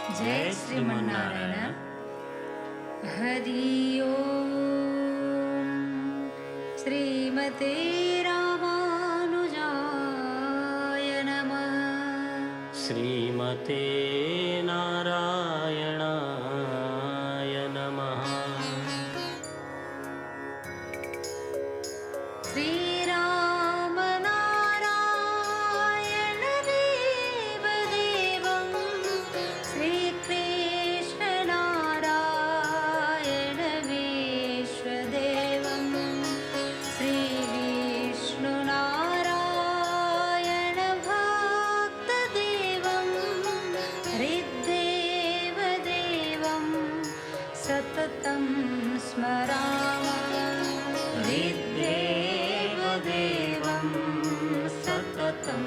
जय श्रीमन्नारायण। हरि ओम। श्रीमते रामानुजाय नमः। श्रीमते नारायणाय नमः। श्रीराम नारायण देव देवं श्रीकृष्ण नारायण विश्वदेवं श्रीविष्णु नारायण भक्तदेवं हृद्देव देवं सततं स्मरामः। हृद्देव देवं सततं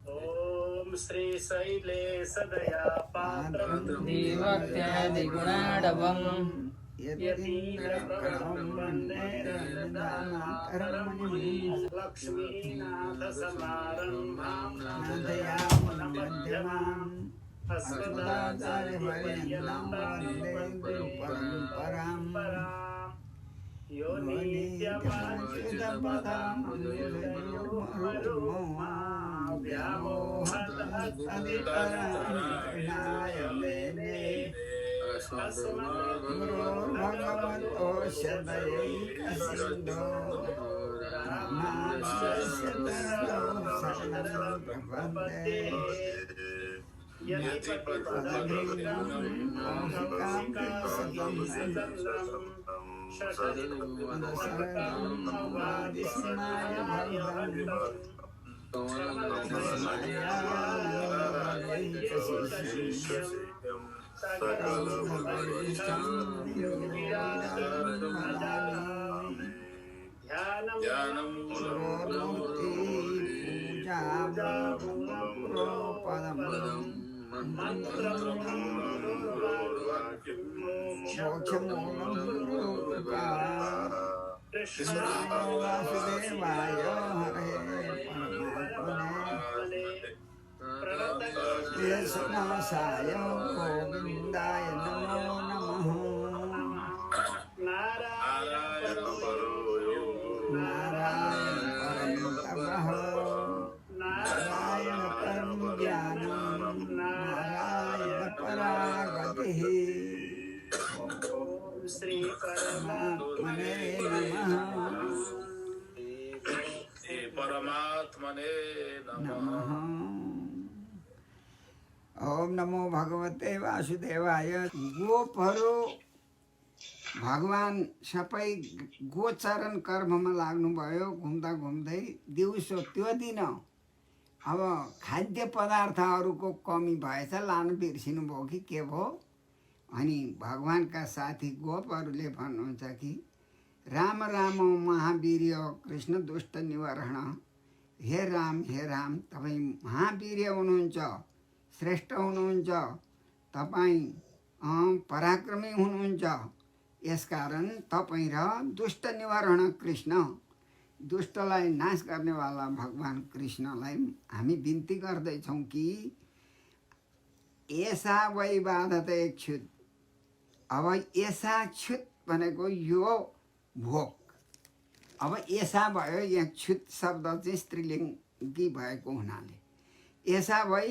ओम श्री शैले सदया पात्रं देवत्यादिगुणाढवम् यतीन्द्रप्रभं वन्दे लक्ष्मीनाथ समारम्भां नाथयामुनमध्यमाम् अस्मदाचार्यपर्यन्तं वन्दे गुरुपरम्पराम्। यो नित्यमच्युतपदाम्बुजयुग्मरुग्मव्यामोहतस्तदितराणि मेने अस्मद्गुरोर्भगवतो सदैकसिन्धो रामानुजस्य चरणौ शरणं प्रपद्ये। यदि पतिपदभीनं शरणं वादिस्माय ध्यानं पूजा कृष्ण वासुदेवाय हरे परमात्मने गोविन्दाय नमो नमः। नारायण परं तपः नारायण परं ज्ञानं नारायण परागतिः। ओम श्री परमात्मने नमः। परमात्मने नमः। ओम नमो भगवते वासुदेवाय। गोपहरू भगवान सबै गोचरण कर्ममा लाग्नुभयो। घुम्दा घुम्दै दिउँसो त्यो दिन अब खाद्य पदार्थहरूको कमी भएछ, लानु बिर्सिनु भयो कि के भयो। अनि भगवानका साथी गोपहरूले भन्नुहुन्छ कि राम राम महावीर्य कृष्ण दुष्ट निवारण। हे राम तपाईँ महावीर्य हुनुहुन्छ, श्रेष्ठ हुनुहुन्छ, तपाईँ पराक्रमी हुनुहुन्छ। यसकारण तपाईँ र दुष्ट निवारण कृष्ण, दुष्टलाई नाश गर्नेवाला भगवान कृष्णलाई हामी बिन्ती गर्दैछौँ कि एसा वै बाधते क्षुत। अब एसा क्षुत भनेको यो भोक। अब एसा भयो, यहाँ क्षुत शब्द चाहिँ स्त्रीलिङ्गी भएको हुनाले एसा वै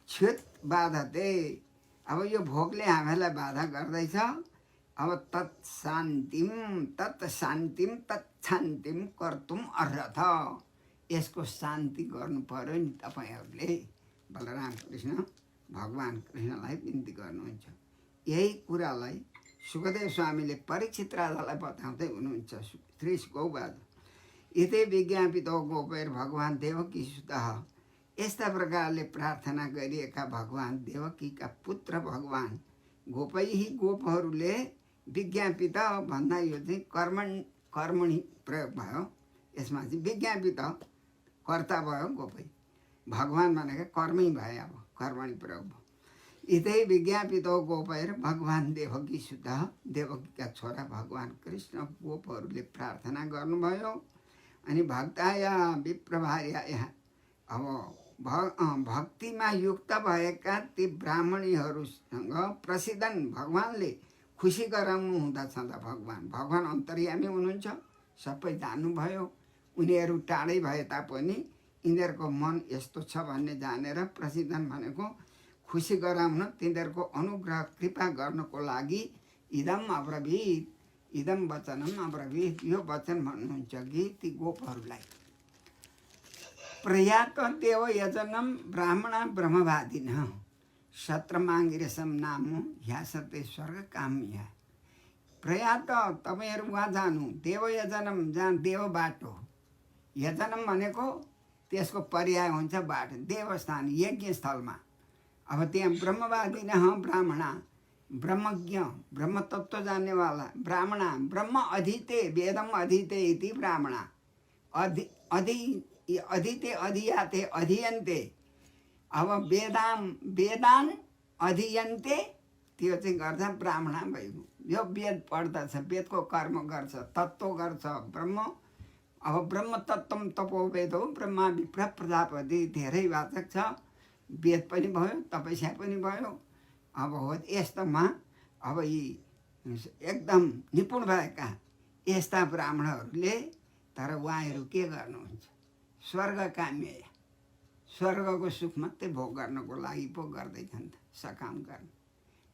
क्षुत बाधते। अब यो भोकले हामीलाई बाधा गर्दैछ। अब तत्शान्तिम कर्तुम अर्हथ। यसको शान्ति गर्नु पर्यो नि तपाईँहरूले। बलराम कृष्ण भगवान कृष्णलाई बिन्ती गर्नुहुन्छ। यही कुरालाई सुखदेव स्वामीले परीक्षित राजालाई बताउँदै हुनुहुन्छ। श्री गौबाद इति विज्ञापितो गोपैर भगवान देवकी सुतः। यस्ता प्रकारले प्रार्थना गरिएका भगवान देवकीका पुत्र भगवान गोपैही गोपहरूले विज्ञापित भन्दा यो चाहिँ कर्मणि प्रयोग भयो। यसमा चाहिँ विज्ञापित कर्ता भयो गोपै, भगवान भनेको कर्मै भए। अब कर्मणि प्रयोग भयो। इतै विज्ञापितो गोपैर भगवान देवकी सुत। देवकीका छोरा भगवान कृष्ण गोपहरूले प्रार्थना गर्नुभयो। अनि भक्ताया विप्रभार्या, अब भक्तिमा युक्त भएका ती ब्राह्मणीहरूसँग प्रसिद्धन भगवान्ले खुसी गराउनु हुँदछ त भगवान् अन्तर्यामी हुनुहुन्छ, सबै जान्नुभयो। उनीहरू टाढै भए तापनि यिनीहरूको मन यस्तो छ भन्ने जानेर प्रसिद्धन भनेको खुसी गराउन, तिनीहरूको अनुग्रह कृपा गर्नको लागि इदम अब्रवीत, इदम वचनम अब्रवीत, यो वचन भन्नुहुन्छ कि ती गोपहरूलाई प्रयात देव यजनम ब्राह्मण ब्रह्मवादिन सत्र माङ्गिरेसम नाम ह्यासते स्वर्ग काम्य। प्रयात तपाईँहरू उहाँ जानु, देव यजनम जहाँ देव बाटो, यजनम भनेको त्यसको पर्याय हुन्छ बाटो, देवस्थान यज्ञ स्थलमा। अब त्यहाँ ब्रह्मवादी न ब्राह्मणा, ब्रह्मज्ञ ब्रह्मतत्त्व जान्नेवाला ब्राह्मणा, ब्रह्म अधीते वेदम अधीते इति ब्राह्मणा, अधीते अधियाते अधीयन्ते। अब वेदान अधीयन्ते त्यो चाहिँ गर्छ ब्राह्मणा भइगयो। यो वेद पढ्दछ, वेदको कर्म गर्छ, तत्त्व गर्छ ब्रह्म। अब ब्रह्म तत्त्वम तपो वेद हो, ब्रह्मा विप्र प्रजापति धेरै वाचक छ, वेद पनि भयो तपस्या पनि भयो। अब हो यस्तोमा अब यी एकदम निपुण भएका यस्ता ब्राह्मणहरूले, तर उहाँहरू के गर्नुहुन्छ, स्वर्ग काम्य, स्वर्गको सुख मात्रै भोग गर्नको लागि पो गर्दैछन् त, सकाम गर्न।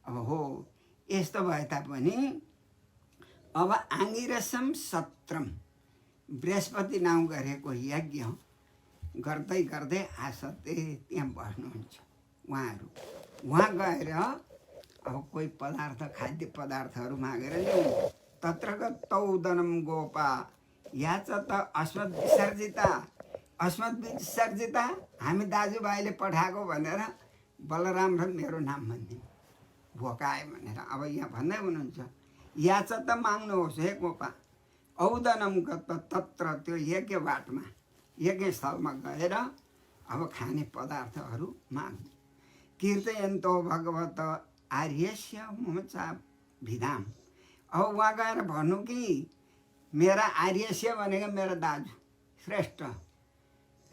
अब हो यस्तो भए तापनि अब आङ्गिरसम सत्रम, बृहस्पति नाउँ गरेको यज्ञ गर्दै गर्दै आसते त्यहाँ बस्नुहुन्छ उहाँहरू। उहाँ गएर अब कोही पदार्थ, खाद्य पदार्थहरू मागेर ल्याउनु। तत्र गतौदनम गोपा या च त अस्मत् विसर्जिता, अस्मत् विसर्जिता, हामी दाजुभाइले पठाएको भनेर बलराम र मेरो नाम भनिदिनु, भोकाए भनेर। अब यहाँ भन्दै हुनुहुन्छ या च त माग्नुहोस् हे गोपा, औदनम गत तत्र, त्यो यज्ञ बाटमा यज्ञ स्थलमा गएर अब खाने पदार्थहरू माग्नु। कीर्तयन्तो भगवत आर्यस्य मोचा भिधाम। अब उहाँ गएर भन्नु कि मेरा आर्यस्य भनेको मेरो दाजु श्रेष्ठ,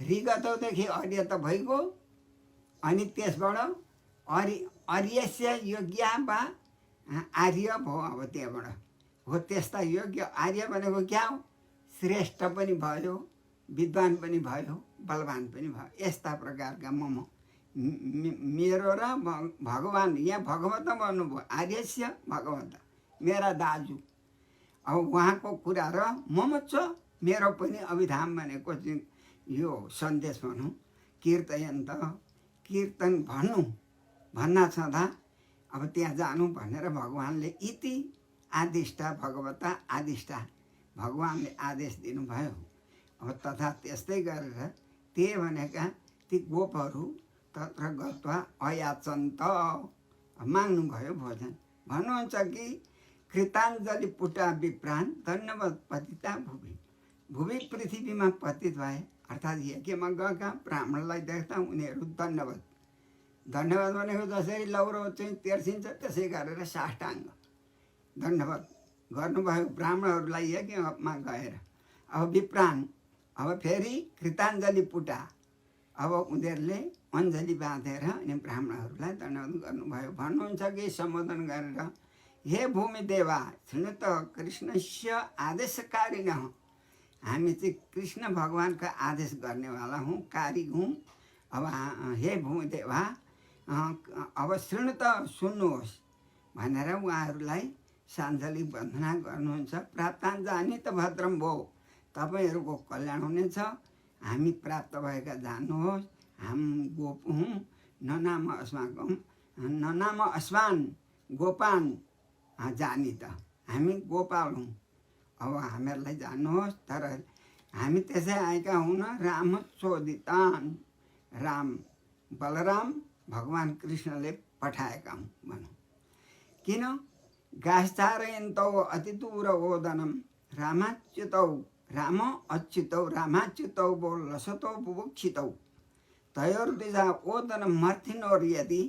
रिगतौदेखि अर्य त भइगयो, अनि त्यसबाट अर्यस्य योग्य वा आर्य भयो। अब त्यहाँबाट हो त्यस्ता योग्य, आर्य भनेको क्या हो, श्रेष्ठ पनि भयो, विद्वान पनि भयो, बलवान पनि भयो। यस्ता प्रकारका मेरो र भगवान्, यहाँ भगवत भन्नुभयो, आर्यस्य भगवत मेरा दाजु। अब उहाँको कुरा र मम छ मेरो पनि अभिधाम भनेको चाहिँ यो सन्देश भनौँ। कीर्तयन्त, कीर्तन भन्न छँदा अब त्यहाँ जानु भनेर भगवान्ले इति आदिष्टा भगवता आदिष्टा, भगवान्ले आदेश दिनुभयो। अब तथा त्यस्तै गरेर ते भनेका ती गोपहरू तत्र गत्वा अयाचन्त, माग्नुभयो भोजन। भन्नुहुन्छ कि कृताञ्जलि पुटा विप्रान धन्यवाद पतिता भुवि, भुवि पृथ्वीमा पतित भए, अर्थात् यज्ञमा गएका ब्राह्मणलाई देख्दा उनीहरू धन्यवाद, धन्यवाद भनेको जसरी लौरो चाहिँ तेर्सिन्छ त्यसै गरेर साष्टाङ्ग धन्यवाद गर्नुभयो ब्राह्मणहरूलाई यज्ञमा गएर। अब विप्रान, अब फेरि कृताञ्जलि पुटा, अब उनीहरूले अञ्जली बाँधेर अनि ब्राह्मणहरूलाई धन्यवाद गर्नुभयो। भन्नुहुन्छ कि सम्बोधन गरेर हे भूमि देवा शृणु त कृष्णस्य आदेशकारिणः, हामी चाहिँ कृष्ण भगवान्का आदेश गर्नेवाला हौँ, कारी हौँ। अब हे भूमि देवा अब शृणु त सुन्नुहोस् भनेर उहाँहरूलाई साञ्जली वन्दना गर्नुहुन्छ। प्राप्ताञ्जानी त भद्रम भो, तपाईँहरूको कल्याण हुनेछ, हामी प्राप्त भएका जान्नुहोस्। हाम गोप हौँ, ननाम अस्माकम, ननाम अस्वान गोपान जानी त, हामी गोपाल हौँ, अब हामीहरूलाई जान्नुहोस्। तर हामी त्यसै आएका हुन राम चोदितान, राम बलराम भगवान् कृष्णले पठाएका हौँ भनौँ। किन गास्तारयन्तौ अतिदूर ओदनम रामाच्युतौ, राम अच्युतौ रामाच्युतौ वो लसतौ बुभुक्षितौ तयोर्दिशा ओदनम मर्थिनोर यदि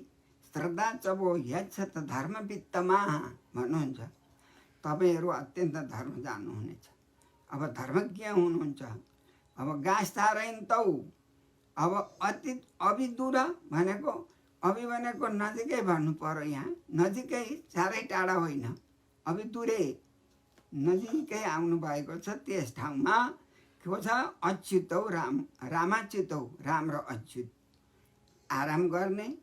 श्रद्धा च वो यच्छत धर्मवित्तमा भन्नुहुन्छ। तपाईँहरू अत्यन्त धर्म जान्नुहुनेछ, अब धर्मज्ञ हुनुहुन्छ। अब गास्तारयन्तौ, अब अति अभिदूर भनेको अभि भनेको नजिकै भन्नु पर्यो, यहाँ नजिकै साह्रै टाढा होइन, अभिदूरे नजिकै आउनु भएको छ। त्यस ठाउँमा को छ अच्युतौ राम, रामाच्युतौ, राम र अच्युत, आराम गर्ने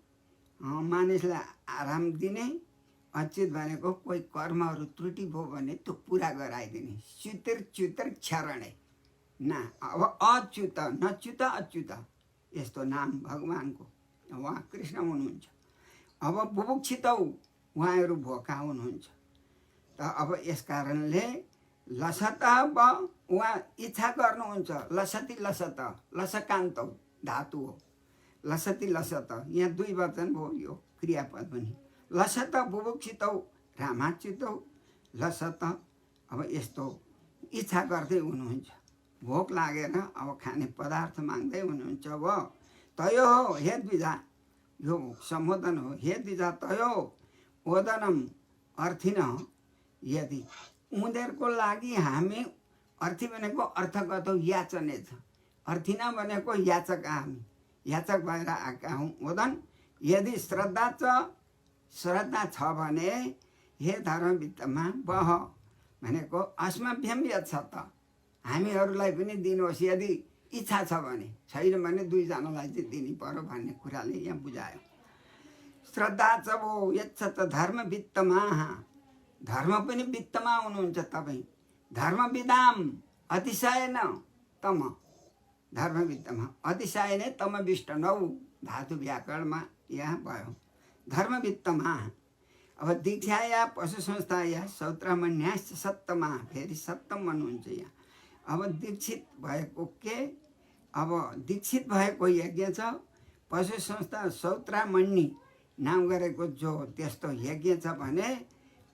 मानिसलाई आराम दिने। अच्युत भनेको कोही कर्महरू त्रुटि भयो भने त्यो पुरा गराइदिने। च्युतिर च्युतिर क्षरणे ना, अब अच्युत नच्युत अच्युत यस्तो नाम भगवानको, उहाँ कृष्ण हुनुहुन्छ। अब बुभुक्षितौ उहाँहरू भोका हुनुहुन्छ। त अब यस कारणले लसत ब उहाँ इच्छा गर्नुहुन्छ। लसती लसत, लसकान्तौ धातु हो, लसती लसत, यहाँ दुई वचन भयो, यो क्रियापद पनि। लसत बुभुक्षितौ रामाच्युतौ लसत, अब यस्तो इच्छा गर्दै हुनुहुन्छ, भोक लागेर अब खाने पदार्थ माग्दै हुनुहुन्छ। अब तयो हे द्विजा, यो सम्बोधन हो, हे द्विजा तयो ओदनम अर्थिन, यदि उनीहरूको लागि हामी, अर्थी भनेको अर्थगत याचने छ, अर्थिन भनेको याचक, हामी याचक भएर आएका हौँ। ओदन यदि श्रद्धा छ भने हे धर्मवित्तमा बह भनेको अस्मभ्यम यच्छत, हामीहरूलाई पनि दिनुहोस् यदि इच्छा छ भने, छैन भने दुईजनालाई चाहिँ दिनु पर्यो भन्ने कुराले यहाँ बुझायो। श्रद्धा छ भो यच्छत धर्मवित्तमा, धर्म पनि वित्तमा हुनुहुन्छ तपाईँ। धर्मविदाम अतिशयन तम, धर्मवित्तमा अतिशय नै तम विष्टनौ, धातु व्याकरणमा यहाँ भयो धर्मवित्तमा। अब दीक्षा या पशु संस्था या सौत्रामन्यास सत्तमा, फेरि सत्तम भन्नुहुन्छ यहाँ। अब दीक्षित भएको के, अब दीक्षित भएको यज्ञ छ, पशु संस्था सौत्रामण्य नाम गरेको जो त्यस्तो यज्ञ छ भने,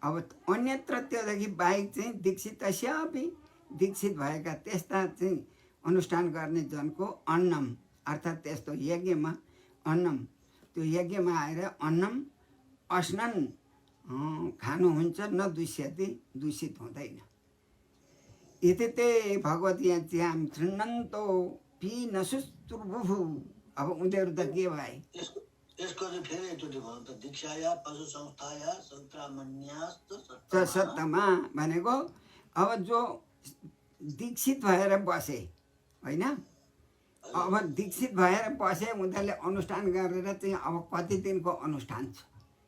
अब अन्यत्र त्योदेखि बाहेक चाहिँ दीक्षितस्यापि, दीक्षित भएका त्यस्ता चाहिँ अनुष्ठान गर्ने जनको अन्नम, अर्थात् त्यस्तो यज्ञमा अन्नम, त्यो यज्ञमा आएर अन्नम अस्नन खानुहुन्छ, न दुष्यति, दूषित हुँदैन। यति ते भगवती च्याम तृणन्तो पि नसुस्तुर्भुभु, अब उनीहरू त के भए, यसको चाहिँ फेरि एकचोटि भन्नु त, दीक्षाया पशु संस्थाया सन्त्रामन्यास्त सत्तमा भनेको अब जो दीक्षित भएर बसे होइन, अब दीक्षित भएर बसे उनीहरूले अनुष्ठान गरेर चाहिँ अब कति दिनको अनुष्ठान छ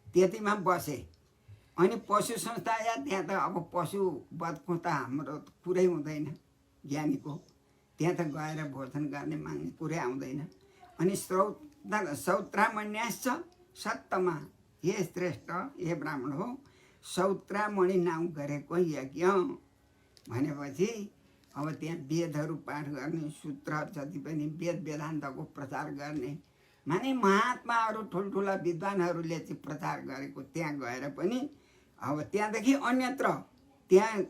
त्यतिमा बसे। अनि पशु संस्था या त्यहाँ त अब पशु वधको त हाम्रो कुरै हुँदैन ज्ञानीको, त्यहाँ त गएर भोजन गर्ने माग्ने कुरै आउँदैन। अनि सौत्रामन्यास छ सत्तमा, हे श्रेष्ठ हे ब्राह्मण हो, सौत्रामणि नाम गरेको यज्ञ भनेपछि अब त्यहाँ वेदहरू पाठ गर्ने, सूत्र जति पनि वेद वेदान्तको प्रचार गर्ने, माने महात्माहरू ठुल्ठुला विद्वानहरूले चाहिँ प्रचार गरेको त्यहाँ गएर पनि अब त्यहाँदेखि अन्यत्र त्यहाँ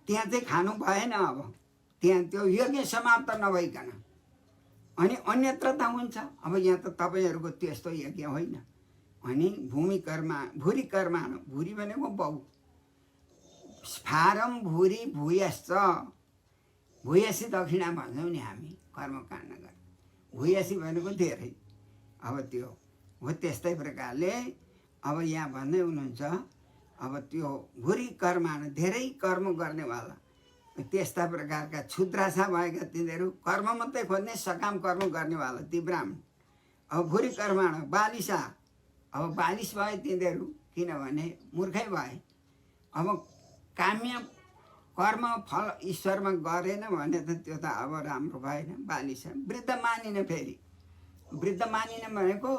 चाहिँ खानु भएन। अब त्यहाँ त्यो यज्ञ समाप्त नभइकन अनि अन्यत्र त हुन्छ। अब यहाँ त तपाईँहरूको त्यस्तो यज्ञ होइन। अनि भूमि कर्मा, भूरि कर्माण, भूरि भनेको बहु, फारम भूरि भूयश्च, भूयसी दक्षिणा भन्छौँ नि हामी कर्मकाण्ड गर्ने, भूयसी भनेको धेरै। अब त्यो हो त्यस्तै प्रकारले अब यहाँ भन्दै हुनुहुन्छ, अब त्यो भूरि कर्माण धेरै कर्म गर्नेवाला, त्यस्ता प्रकारका क्षुद्राशा भएका तिनीहरू, कर्म मात्रै खोज्ने सकाम कर्म गर्नेवाला ती ब्राह्मण। अब भूरि कर्माण बालिसा, अब बालिस भए तिनीहरू, किनभने मूर्खै भए। अब काम्य कर्म फल ईश्वरमा गरेन भने त त्यो त अब राम्रो भएन, बालिसा। वृद्ध मानिने, फेरि वृद्ध मानिने भनेको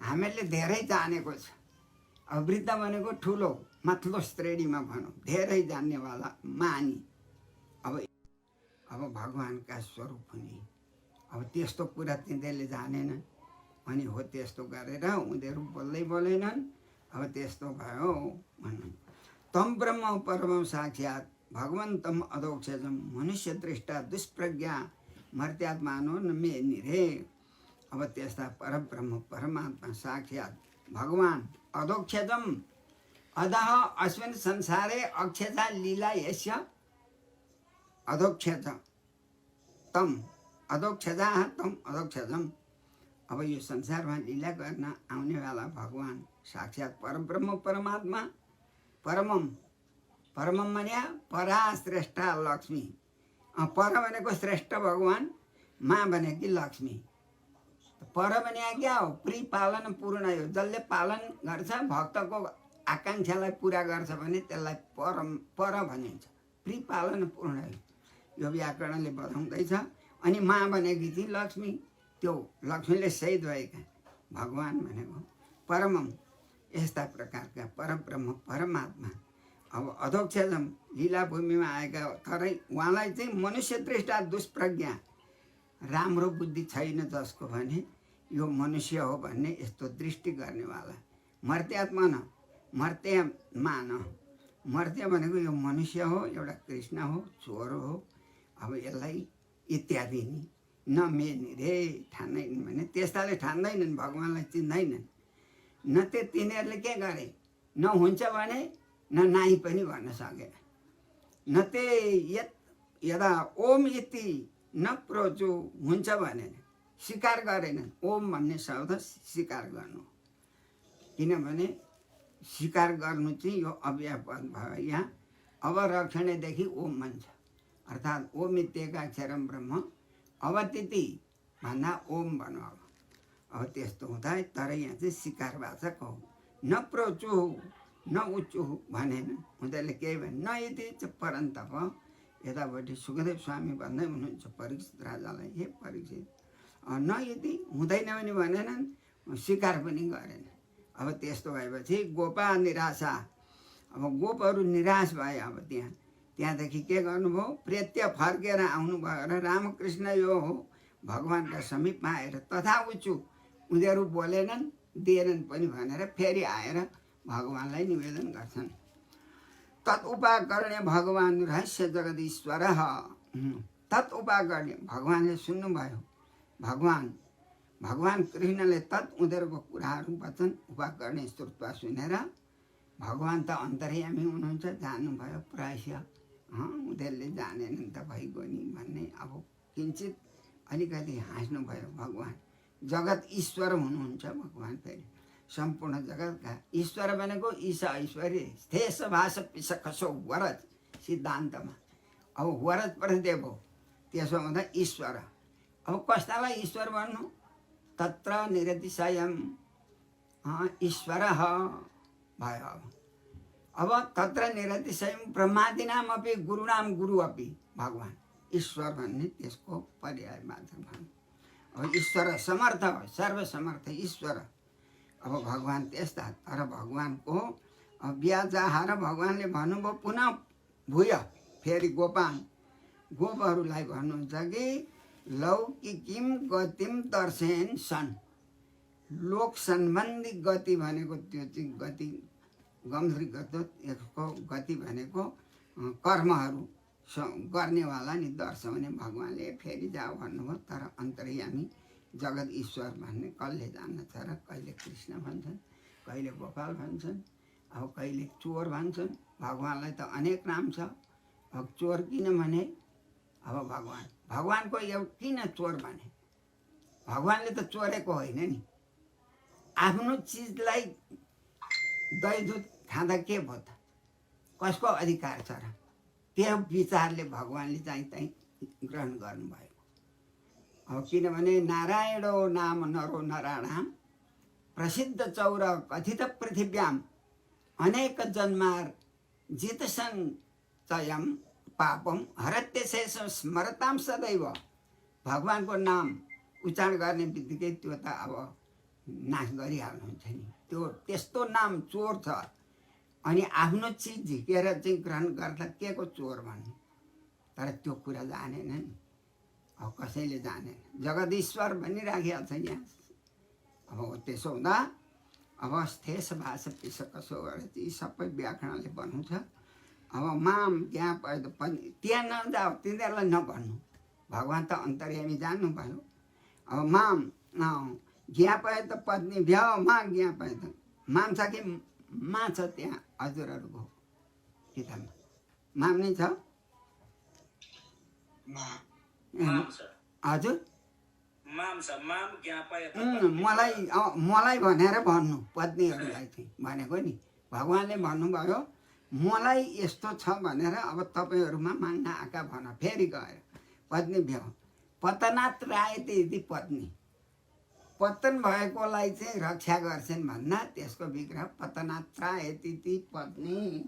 हामीहरूले धेरै जानेको छ। अब वृद्ध भनेको ठुलो माथिल्लो श्रेणीमा भनौँ, धेरै जान्नेवाला मानी। अब भगवान्का स्वरूप हुने, अब त्यस्तो कुरा तिनीहरूले जानेन। अनि हो त्यस्तो गरेर उनीहरू बोल्दै बोलेनन्। अब त्यस्तो भयो भन्नु। तम ब्रह्म परम साक्षात् भगवन्तम अधोक्षजम मनुष्य दृष्टा दुष्प्रज्ञा मर्त्यात्मानो न मे निरे। अब त्यस्ता परब्रह्म परमात्मा साक्षात् भगवान् अधोक्षजम, अधः अस्मिन् संसारे अक्षजा लीला यस्य अधोक्षज तम, अधोक्षजा तम अधोक्षजम, अब यो संसारमा लीला गर्न आउनेवाला भगवान् साक्षात् परब्रह्म परमात्मा परमम परमम माने परा श्रेष्ठा लक्ष्मी पर भनेको श्रेष्ठ भगवान् माँ भनेकी लक्ष्मी पर भने क्या हो प्रिपालन पूर्ण हो जसले पालन गर्छ भक्तको आकाङ्क्षालाई पुरा गर्छ भने त्यसलाई पर भनिन्छ प्रिपालन पूर्ण हो यो व्याकरणले बताउँदैछ अनि माँ भनेकी थिए लक्ष्मी त्यो लक्ष्मीले शहीद भएका भगवान् भनेको परमम यस्ता प्रकारका परब्रह्म परमात्मा अब अधोक्षजम लीलाभूमिमा आएका तरै उहाँलाई चाहिँ मनुष्य दृष्टा दुष्प्रज्ञा राम्रो बुद्धि छैन जसको भने यो मनुष्य हो भन्ने यस्तो दृष्टि गर्नेवाला मर्त्यात्मा न मर्त्यमा न मर्त्य भनेको यो मनुष्य हो एउटा कृष्ण हो चोर हो अब यसलाई इत्यादि नि नमेनी रे ठान्दैनन् भने त्यस्ताले ठान्दैनन् भगवान्लाई चिन्दैनन् न त्यो तिनीहरूले के गरे न हुन्छ भने न नाइ पनि भन्न सके न ते यदा ओम इति न प्रोचो हुन्छ भने स्वीकार गरेनन् ओम भन्ने शब्द स्वीकार गर्नु किनभने स्वीकार गर्नु चाहिँ यो अव्यापद भयो यहाँ अवरक्षणेदेखि ओम भन्छ अर्थात् ओम इत्येकाक्षरम ब्रह्म अवतिथि भन्दा ओम भन्नु अब त्यस्तो हुँदा तर यहाँ चाहिँ स्वीकार वाचक हो न प्रोचु न उच्चु भनेन उनीहरूले केही भने न यति परन्तप यतापट्टि सुखदेव स्वामी भन्दै हुनुहुन्छ परीक्षित राजालाई हे परीक्षित न यति हुँदैन भने भनेनन् स्वीकार पनि गरेन अब त्यस्तो भएपछि गोपा निराशा अब गोपहरू निराश भए अब त्यहाँदेखि के गर्नुभयो प्रेत्य फर्केर आउनुभयो र रामकृष्ण यो हो भगवान्का समीपमा आएर तथा उच्चु उनीहरू बोलेनन् दिएनन् पनि भनेर फेरि आएर भगवान्लाई निवेदन गर्छन् तत् उपाकर्ण्य भगवान् रहस्य जगदीश्वर तत् उपाकर्ण्य भगवान्ले सुन्नुभयो भगवान् कृष्णले तत् उनीहरूको कुराहरू वचन उपाकर्ण्य श्रुत्वा सुनेर भगवान् त अन्तर्यामी हुनुहुन्छ जान्नुभयो प्रायः उनीहरूले जानेनन् त भइगयो नि भन्ने अब किञ्चित अलिकति हाँस्नुभयो भगवान् जगत ईश्वर हुनुहुन्छ भगवान् फेरि सम्पूर्ण जगतका ईश्वर भनेको ईशा ऐश्वर्य स्थेश भाष पिस खसो वरज सिद्धान्तमा अब वरज प्रतिदेव हो त्यसो हुँदा ईश्वर अब कस्तालाई ईश्वर भन्नु तत्र निरतिशयम ईश्वर भयो अब तत्र निरतिशयम ब्रह्मादीनाम अपि गुरुनाम गुरु अपि भगवान् ईश्वर भन्ने त्यसको पर्याय मात्र भन्नु अब ईश्वर समर्थ सर्वसमर्थ ईश्वर अब भगवान् त्यस्ता तर भगवान्को ब्याजाहार भगवान्ले भन्नुभयो पुनः भूय फेरि गोपहरूलाई भन्नुहुन्छ कि लौकिकीम गतिम दर्शयन सन लोक सम्बन्धी गति भनेको त्यो चाहिँ गति गम्भीर यसको गति भनेको कर्महरू गर्नेवाला नि दर्शाउने भगवान्ले फेरि जाऊ भन्नुभयो तर अन्तर्यामी जगत ईश्वर भन्ने कसले जान्दछ र कहिले कृष्ण भन्छन् कहिले गोपाल भन्छन् अब कहिले चोर भन्छन् भगवान्लाई त अनेक नाम छ अब चोर किन भने अब भगवान्को किन चोर भने भगवान्ले त चोरेको होइन नि आफ्नो चिजलाई दही दुध खाँदा के भयो त कसको अधिकार छ र त्यो विचारले भगवान्ले चाहिँ ग्रहण गर्नुभएको अब किनभने नारायणो नाम नरो नराणाम प्रसिद्ध चौर कथित पृथिव्याम अनेक जन्मार जितसन चयम पापम हरत्य शेष स्मरताम सदैव भगवान्को नाम उच्चारण गर्ने बित्तिकै त्यो त अब नाश गरिहाल्नुहुन्छ नि त्यो त्यस्तो नाम चोर छ अनि आफ्नो चिज झिकेर चाहिँ ग्रहण गर्दा के को चोर भन्ने तर त्यो कुरा जानेन नि अब कसैले जानेन जगदीश्वर भनिराखिहाल्छ यहाँ अब त्यसो हुँदा अब स्थेश भाषा पिस कसो गरेर सबै व्याकरणले बनाउँछ अब माम त्यहाँ पनि त्यहाँ नजाऊ तिनीहरूलाई नभन्नु भगवान् त अन्तर्यामी जान्नुभयो अब माम ज्ञा पाए त पत्नी भ्याउ मा ज्ञा पाए त माम छ कि मा छ त्यहाँ हजुरहरूको किताबमा माम नै छ हजुर माम छ माम ज्ञापय मलाई भनेर भन्नु पत्नीहरूलाई चाहिँ भनेको नि भगवान्ले भन्नुभयो मलाई यस्तो छ भनेर अब तपाईँहरूमा माग्न आएका भन फेरि गएर पत्नी भ्यो पतनात् रायते यदि पत्नी पतन भएकोलाई चाहिँ रक्षा गर्छन् भन्दा त्यसको विग्रह पतनात् रायते ती पत्नी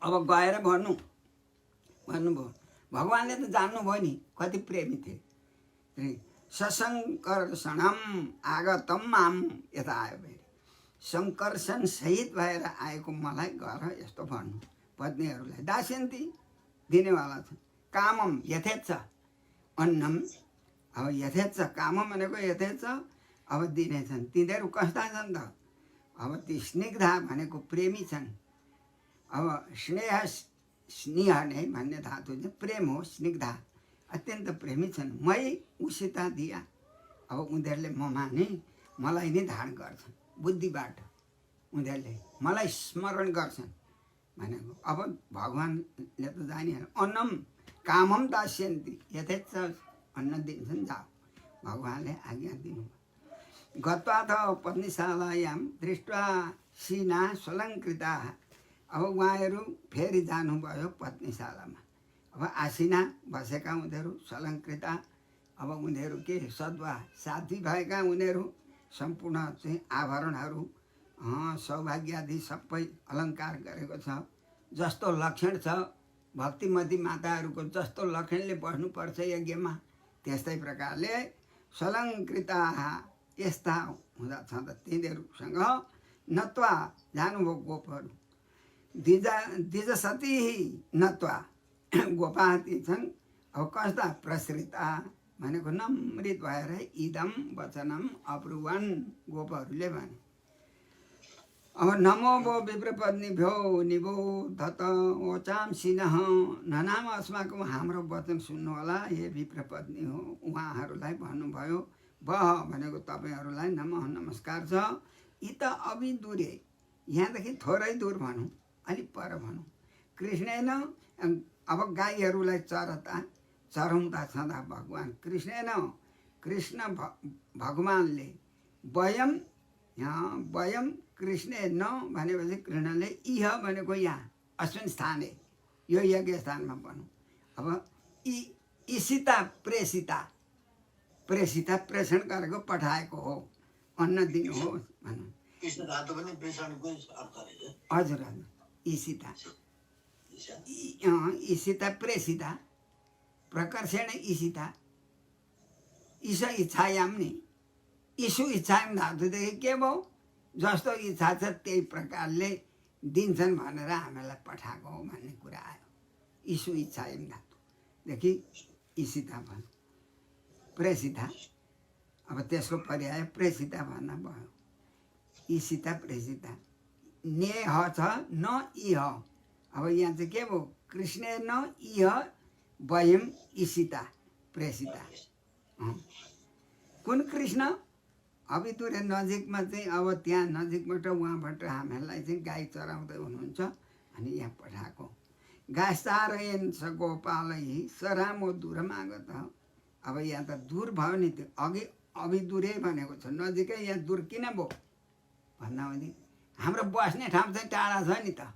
अब गएर भन्नुभयो भगवान्ले त जान्नुभयो नि कति प्रेमी थिए सशङ्कर्षणम आगतम माम यता आयो फेरि शङ्कर्षण सहित भएर आएको मलाई गर यस्तो भन्नु पत्नीहरूलाई दास्यन्ती दिनेवाला छ कामम यथेच्छ अन्नम अब यथेच्छ कामम भनेको यथेच्छ अब दिनेछन् तिनीहरू कस्ता छन् त अब ती स्निग्धा भनेको प्रेमी छन् अब स्नेह नै भन्ने धातु चाहिँ प्रेम हो स्निग्धा अत्यन्त प्रेमी छन् मै उसिता दिया अब उनीहरूले म माने मलाई नै धारण गर्छन् बुद्धिबाट उनीहरूले मलाई स्मरण गर्छन् भनेको अब भगवान्ले त जानिहाल्नु अन्नम कामम दास्यन्ती यथेच्छ अन्न दिन्छन् जाऊ भगवान्ले आज्ञा दिनुभयो गत्वा त पत्नीशालायाम दृष्ट्वा सीना स्वलङ्कृता अब उहाँहरू फेरि जानुभयो पत्नीशालामा अब आसिना बसेका उनीहरू स्वलङ्कृता अब उनीहरू के सद्वा साथी भएका उनीहरू सम्पूर्ण चाहिँ आभरणहरू सौभाग्यादि सबै अलङ्कार गरेको छ जस्तो लक्षण छ भक्तिमती माताहरूको जस्तो लक्षणले बस्नुपर्छ यज्ञमा त्यस्तै प्रकारले स्वलङ्कृता यस्ता हुँदा छँदा तिनीहरूसँग नत्वा जानुभयो गोपहरू दिजसती नत्वा गोपाती छन् अब कस्ता प्रसृता भनेको नम्रित भएर इदम वचनम अब्रुवन गोपहरूले भने अब नमो भो विप्रपत्नी भ्यो निभो धत ओचाम सिनह ननाम अस्माको हाम्रो वचन सुन्नु होला हे विप्रपत्नी हो उहाँहरूलाई भन्नुभयो बह भनेको तपाईँहरूलाई नमस्कार छ यी त अभि दूरे यहाँदेखि थोरै दूर भनौँ अलिक पर भनौँ कृष्णेन अब गाईहरूलाई चराउँदा छँदा भगवान् कृष्ण भगवान्ले वयम कृष्णे न भनेपछि कृष्णले इह भनेको यहाँ अस्मिन् स्थाने यो यज्ञ स्थानमा भनौँ अब इसिता प्रेषिता प्रेषण गरेको पठाएको हो अन्न दिनु हो भनौँ हजुर इसिता इसिता प्रेषिता प्रकर्षेण इसिता ईश इच्छायाम नि ईशु इच्छायाम धातुदेखि के भयो जस्तो इच्छा छ त्यही प्रकारले दिन्छन् भनेर हामीलाई पठाएको हो भन्ने कुरा आयो ईशु इच्छायाम धातुदेखि इसिता भन्नु प्रेषिता अब त्यसको पर्याय प्रेषिता भन्न भयो इसिता प्रेषिता नेह छ न इह अब यहाँ चाहिँ के भयो कृष्णे न इह वयम इसिता प्रेषिता कुन कृष्ण अभितुरे नजिकमा चाहिँ अब त्यहाँ नजिकबाट उहाँबाट हामीहरूलाई चाहिँ गाई चराउँदै हुनुहुन्छ अनि यहाँ पठाएको गासारयन स गोपालै सरामो दूरम आगत अब यहाँ त दूर भयो नि त्यो अघि अभिदूरै भनेको छ नजिकै यहाँ दूर किन भयो भन्दा भने हाम्रो बस्ने ठाउँ चाहिँ टाढा छ नि त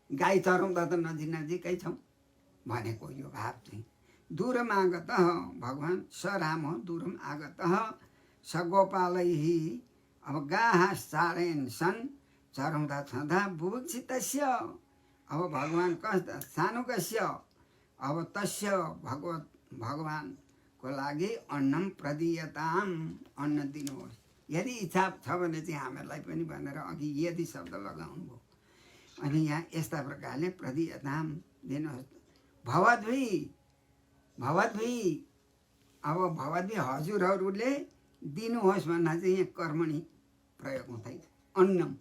गाई चराउँदा त नजिकै छौँ भनेको यो भाव चाहिँ दूरम आगत भगवान् स राम दूरम आगत स गोपालै अब गाः सारेन सन् चराउँदा छँदा बुभुक्षितस्य अब भगवान् कस्ता सानुकस्य अब तस्य भगवान्को लागि अन्नम प्रदीयताम अन्न दिनुहोस् यदि इच्छा छ भने चाहिँ हामीहरूलाई पनि भनेर अघि यदि शब्द लगाउनु भयो अनि यहाँ यस्ता प्रकारले प्रदीयताम दिनुहोस् भवद्भी अब भवद्भी हजुरहरूले दिनुहोस् भन्दा चाहिँ यहाँ कर्मणि प्रयोग हुँदैछ अन्नम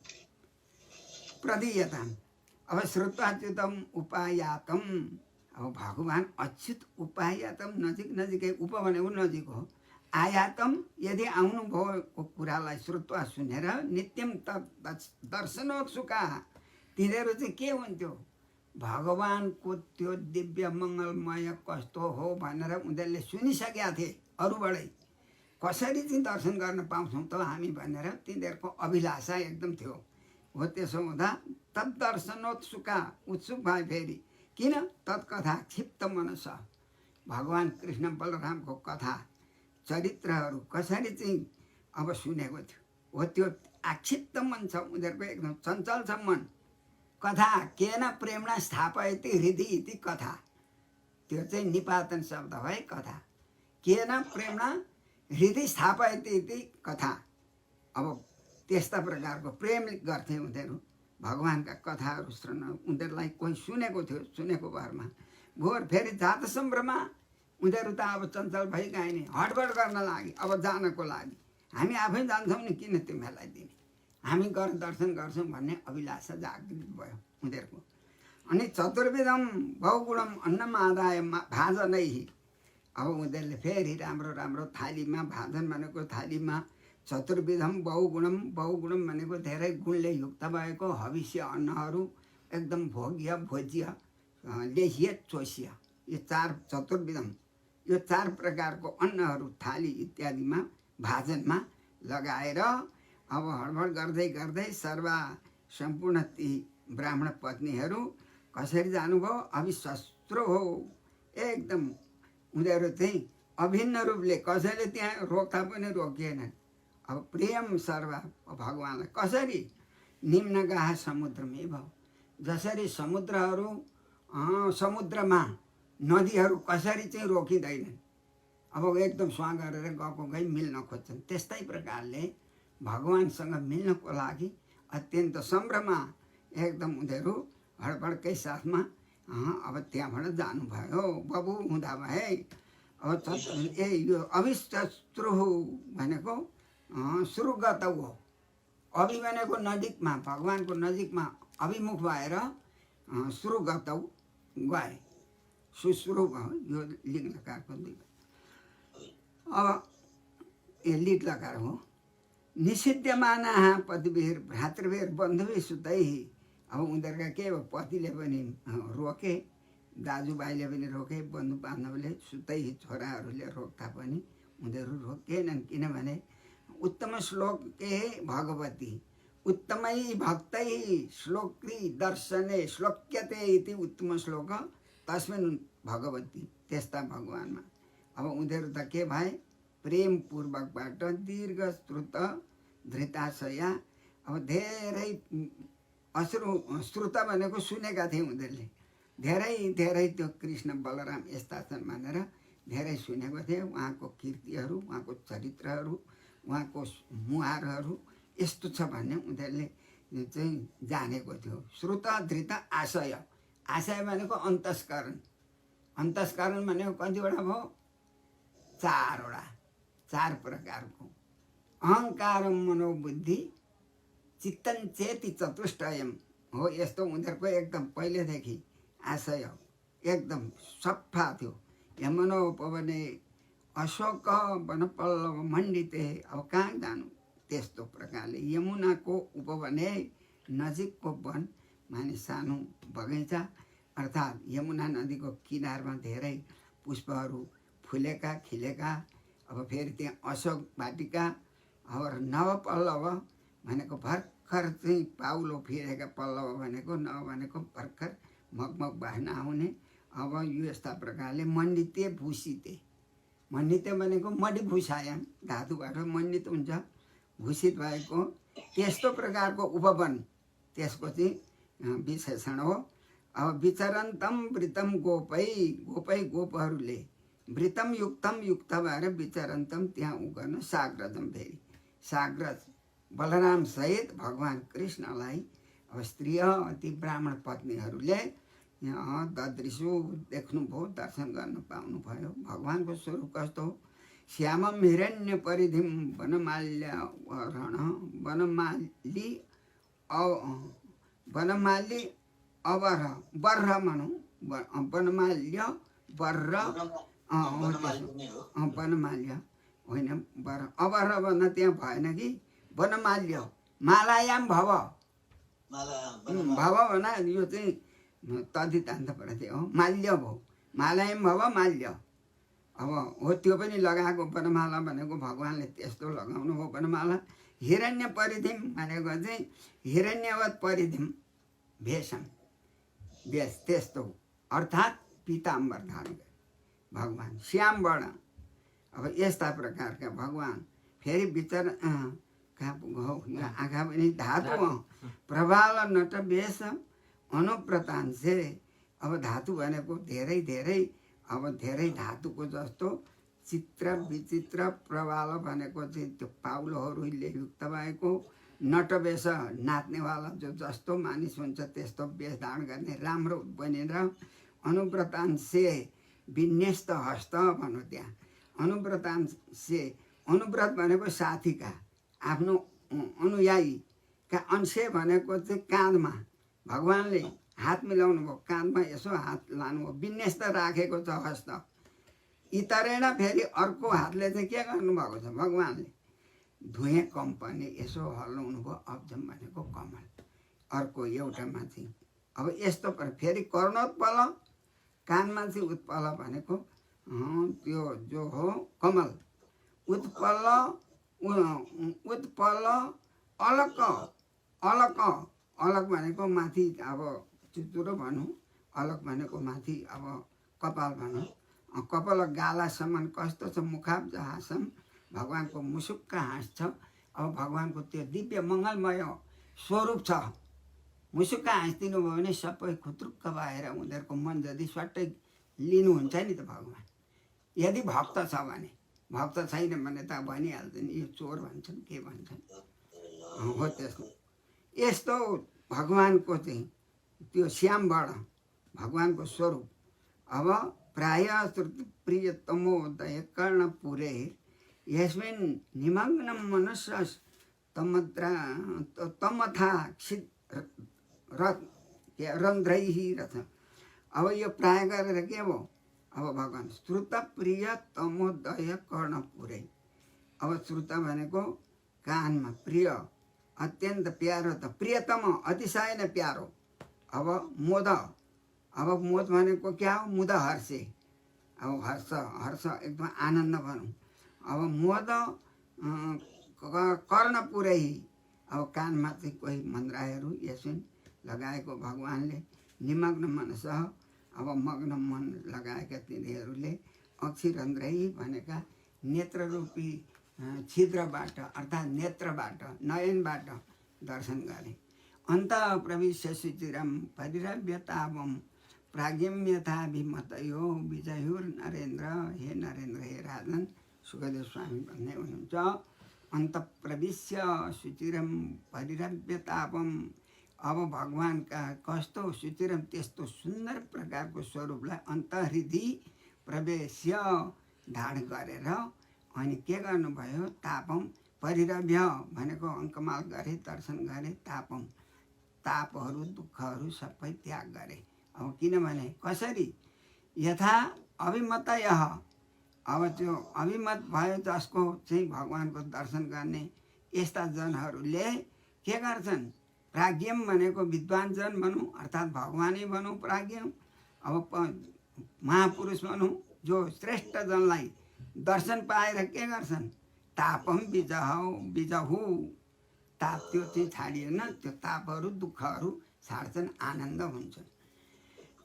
प्रदीयताम अब श्रुत्वाच्युतम उपायातम अब भगवान् अच्युत उपायातम नजिकै उप भनेको नजिक हो आयातम यदि आउनुभएको कुरालाई श्रुत्वा सुनेर नित्यम दर्शनोत्सुका तिनीहरू चाहिँ के हुन्थ्यो भगवानको त्यो दिव्य मङ्गलमय कस्तो हो भनेर उनीहरूले सुनिसकेका थिए अरूबाटै। कसरी चाहिँ दर्शन गर्न पाउँछौँ त हामी भनेर तिनीहरूको अभिलाषा एकदम थियो। हो त्यसो हुँदा तत् दर्शनोत्सुका उत्सुक भए फेरि किन तत्कथा क्षिप्त मनस भगवान् कृष्ण बलरामको कथा चरित्रहरू कसरी चाहिँ अब सुनेको थियो। हो त्यो आक्षिप्त मन छ उनीहरूको, एकदम चञ्चल छ मन। कथा केन प्रेमणा स्थापयति हृदि इति कथा, त्यो चाहिँ निपातन शब्द है कथा। केन प्रेमणा हृदय स्थापयति इति कथा। अब त्यस्ता प्रकारको प्रेम गर्थे उनीहरू भगवान्का कथाहरू श्रवण उनीहरूलाई कोही सुनेको थियो। सुनेको भरमा भोर फेरि जात सम्भ्रमा उनीहरू त अब चञ्चल भइ गए नि, हडबड गर्न लागि अब जानको लागि। हामी आफै जान्छौँ नि, किन तिमीहरूलाई दिने, हामी गएर दर्शन गर्छौँ भन्ने अभिलाषा जागृत भयो उनीहरूको। अनि चतुर्विधम बहुगुणम अन्नमादाय भाजनै, अब उनीहरूले फेरि राम्रो राम्रो थालीमा, भाजन भनेको थालीमा चतुर्विधम बहुगुणम, बहुगुणम भनेको धेरै गुणले युक्त भएको हविष्य अन्नहरू एकदम भोग्य भोज्य लेह्य चोष्य, यो चार चतुर्विधम, यो चार प्रकारको अन्नहरू थाली इत्यादिमा भाजनमा लगाएर अब हडबड गर्दै गर्दै सर्वा सम्पूर्ण ती ब्राह्मण पत्नीहरू कसरी जानुभयो, अविश्वस्त्रो हो एकदम उनीहरू चाहिँ अभिन्न रूपले, कसैले त्यहाँ रोक्दा पनि रोकिएनन्। अब प्रेम सर्व भगवान्लाई कसरी निम्नगाह समुद्रमै भयो, जसरी समुद्रहरू समुद्रमा नदीहरू कसरी चाहिँ रोकिँदैनन्, अब एकदम स्वाँ गरेर गएको गई मिल्न खोज्छन्, त्यस्तै प्रकारले भगवान्सँग मिल्नको लागि अत्यन्त सम्भ्रमा एकदम उनीहरू हडबडकै साथमा अब त्यहाँबाट जानुभयो। बबु हुँदा भए अब यो अविश्वस्त्रु भनेको सुरुगत हो। अभि भनेको नजिकमा, भगवान्को नजिकमा अभिमुख भएर सुरुगत गए, सुश्रु भयो। यो लिङ लकारको दुई, अब यो लिट लकार हो। निषिध्यमानाः पतिभिर भ्रातृभिर बन्धुभिः सुतैः, अब उनीहरूका के हो, पतिले पनि रोके, दाजुभाइले पनि रोके, बन्धु बान्धवले सुतैः छोराहरूले रोक्दा पनि उनीहरू रोकेनन्। किनभने उत्तम श्लोक के भगवती उत्तमै भक्तै श्लोक्री दर्शने श्लोक्यते इति उत्तम श्लोक तस्मिन् भगवती, त्यस्ता भगवान्मा अब उनीहरू त के भए, प्रेमपूर्वकबाट दीर्घ श्रुत धृताशया, अब धेरै श्रुत भनेको सुनेका थिए उनीहरूले, धेरै धेरै त्यो कृष्ण बलराम यस्ता छन् भनेर धेरै सुनेको थिए। उहाँको कीर्तिहरू, उहाँको चरित्रहरू, उहाँको मुहारहरू यस्तो छ भन्ने उनीहरूले चाहिँ जानेको थियो। श्रुत धृत आशय, आशय भनेको अन्तस्करण, अन्तस्करण भनेको कतिवटा भयो, चारवटा, चार प्रकारको। अहङ्कारम मनोबुद्धि चित्तन चेति चतुष्टयम हो, यस्तो उनीहरूको एकदम पहिलेदेखि आशय एकदम सफा थियो। यमनोपवने अशोक वनपल्लव मण्डिते, अब कहाँ जानु, त्यस्तो प्रकारले यमुनाको उपवने नजिकको वन माने सानो बगैँचा, अर्थात् यमुना नदीको किनारमा धेरै पुष्पहरू फुलेका खिलेका। अब फेरि त्यहाँ अशोक वाटिका, और नवपल्लव भनेको भर्खर चाहिँ पाउलो फिरेका, पल्लव भनेको नव भनेको भर्खर मगमग भएन आउने। अब यो यस्ता प्रकारले मण्डिते भूषिते, मण्डिते भनेको मडी भूषायाम, धातुबाट मण्डित हुन्छ, भूषित भएको त्यस्तो प्रकारको उपवन, त्यसको चाहिँ विशेषण हो। अब विचरन्तम वृतम गोपै, गोपै गोपहरूले वृतम युक्त भएर विचरन्तम त्यहाँ उ गर्न साग्रजम, फेरि साग्रज बलराम सहित भगवान् कृष्णलाई अब स्त्रीय ती ब्राह्मण पत्नीहरूले ददृशु देख्नुभयो, दर्शन गर्न पाउनुभयो। भगवान्को स्वरूप कस्तो हो, श्यामम हिरण्य परिधिम वनमाल्यवरण, वनमाली अवर वर्र भनौँ, वनमाल्य वर्र, वनमाल्य होइन वर, अवर भन्दा त्यहाँ भएन कि, वनमाल्य मालायाम भव, भव भना यो चाहिँ तदितान्त प्रति हो माल्य भयो मालायम भव माल्य अब हो त्यो पनि लगाएको वनमाला भनेको भगवान्ले त्यस्तो लगाउनु भयो वनमाला हिरण्य परिधिम भनेको चाहिँ हिरण्यवत परिधिम भेषम वेश त्यस्तो अर्थात् पीताम्बर धारण गरे भगवान् श्याम वर्ण अब यस्ता प्रकारका भगवान् फेरि विचार कहाँ गयो यो आँखा पनि धातु हो प्रभाव नट वेश अनुप्रतांशे अब धातु भनेको धेरै धेरै अब धेरै धातुको जस्तो चित्र विचित्र प्रवाल भनेको चाहिँ त्यो पाउलोहरूले युक्त भएको नटवेश नाच्नेवाला जो जस्तो मानिस हुन्छ त्यस्तो वेश धारण गर्ने राम्रो बनेर अनुव्रतांशे विन्यस्त हस्त भन्नु त्यहाँ अनुव्रतांशे अनुव्रत भनेको साथीका आफ्नो अनुयायीका अंशे भनेको चाहिँ काँधमा भगवान्ले हात मिलाउनु भयो काँधमा यसो हात लानुभयो विन्यस्त राखेको छ हस्त इतरेण फेरि अर्को हातले चाहिँ के गर्नुभएको छ भगवान्ले धुएँ कम्पनी यसो हल्लाउनु भयो अब्जम भनेको कमल अर्को एउटा माथि अब यस्तो फेरि कर्णोत्पल कानमा चाहिँ उत्पल भनेको त्यो जो हो कमल उत्पल उत्पल अलक अलक अलक भनेको माथि अब चुचुरो भनौँ अलक भनेको माथि अब कपाल भनौँ कपाल गालासम्म कस्तो छ मुखाब्जहासम भगवान्को मुसुक्क हाँस छ अब भगवान्को त्यो दिव्य मङ्गलमय स्वरूप छ मुसुक्क हाँसिदिनु भयो भने सबै खुत्रुक्क भएर उनीहरूको मन जति स्वाट्टै लिनुहुन्छ नि त भगवान् यदि भक्त छ भने भक्त छैन भने त भनिहाल्छ नि यो चोर भन्छन् के भन्छन् हो त्यस्तो यस्तो भगवान्को चाहिँ त्यो श्याम वर्ण भगवान्को स्वरूप अब प्राय प्रियतमोदय कर्णपुरे यस्मिन् निमग्नं मनस्य तमथा रन्ध्रैः रथ अब यो प्राय गरेर के भयो अब भगवान् श्रुत प्रिय तमोदय कर्णपुरे अब श्रुत भनेको कानमा प्रिय अत्यन्त प्यारो त प्रियतम अतिशय नै प्यारो अब मोद मोद भनेको क्या हो मुद हर्षे अब हर्ष हर्ष एकदम आनन्द भनौँ अब मोद कर्णपुरै अब कानमा चाहिँ कोही मन्द्राहरू यसुन लगाएको भगवान्ले निमग्न मनस अब मग्न मन लगाएका तिनीहरूले अक्षिरन्ध्रै भनेका नेत्ररूपी छिद्रबाट अर्थात् नेत्रबाट नयनबाट दर्शन गरे अन्त प्रविश्य सुचिरम परिरव्यतावम प्राज्ञम यथाभिमतयो विजयुर नरेन्द्र हे राजन सुखदेव स्वामी भन्ने हुनुहुन्छ अन्त प्रविश्य सुचिरम परिरव्यतावम अब भगवान्का कस्तो सुचिरम त्यस्तो सुन्दर प्रकारको स्वरूपलाई अन्तर्हृदय प्रवेश्य धारण गरेर अनि के गर्नुभयो तापम परिरभ्य भनेको अङ्कमाल गरे दर्शन गरे तापम तापहरू दुःखहरू सबै त्याग गरे अब किनभने कसरी यथा अभिमतय अब त्यो अभिमत भयो जसको चाहिँ भगवान्को दर्शन गर्ने यस्ता जनहरूले के गर्छन् प्राज्ञम भनेको विद्वान जन भनौँ अर्थात् भगवानै भनौँ प्राज्ञम अब महापुरुष भनौँ जो श्रेष्ठ जनलाई दर्शन पाएर के गर्छन् तापम बिजहु ताप त्यो चाहिँ छाडिएन त्यो तापहरू दुःखहरू छाड्छन् आनन्द हुन्छन्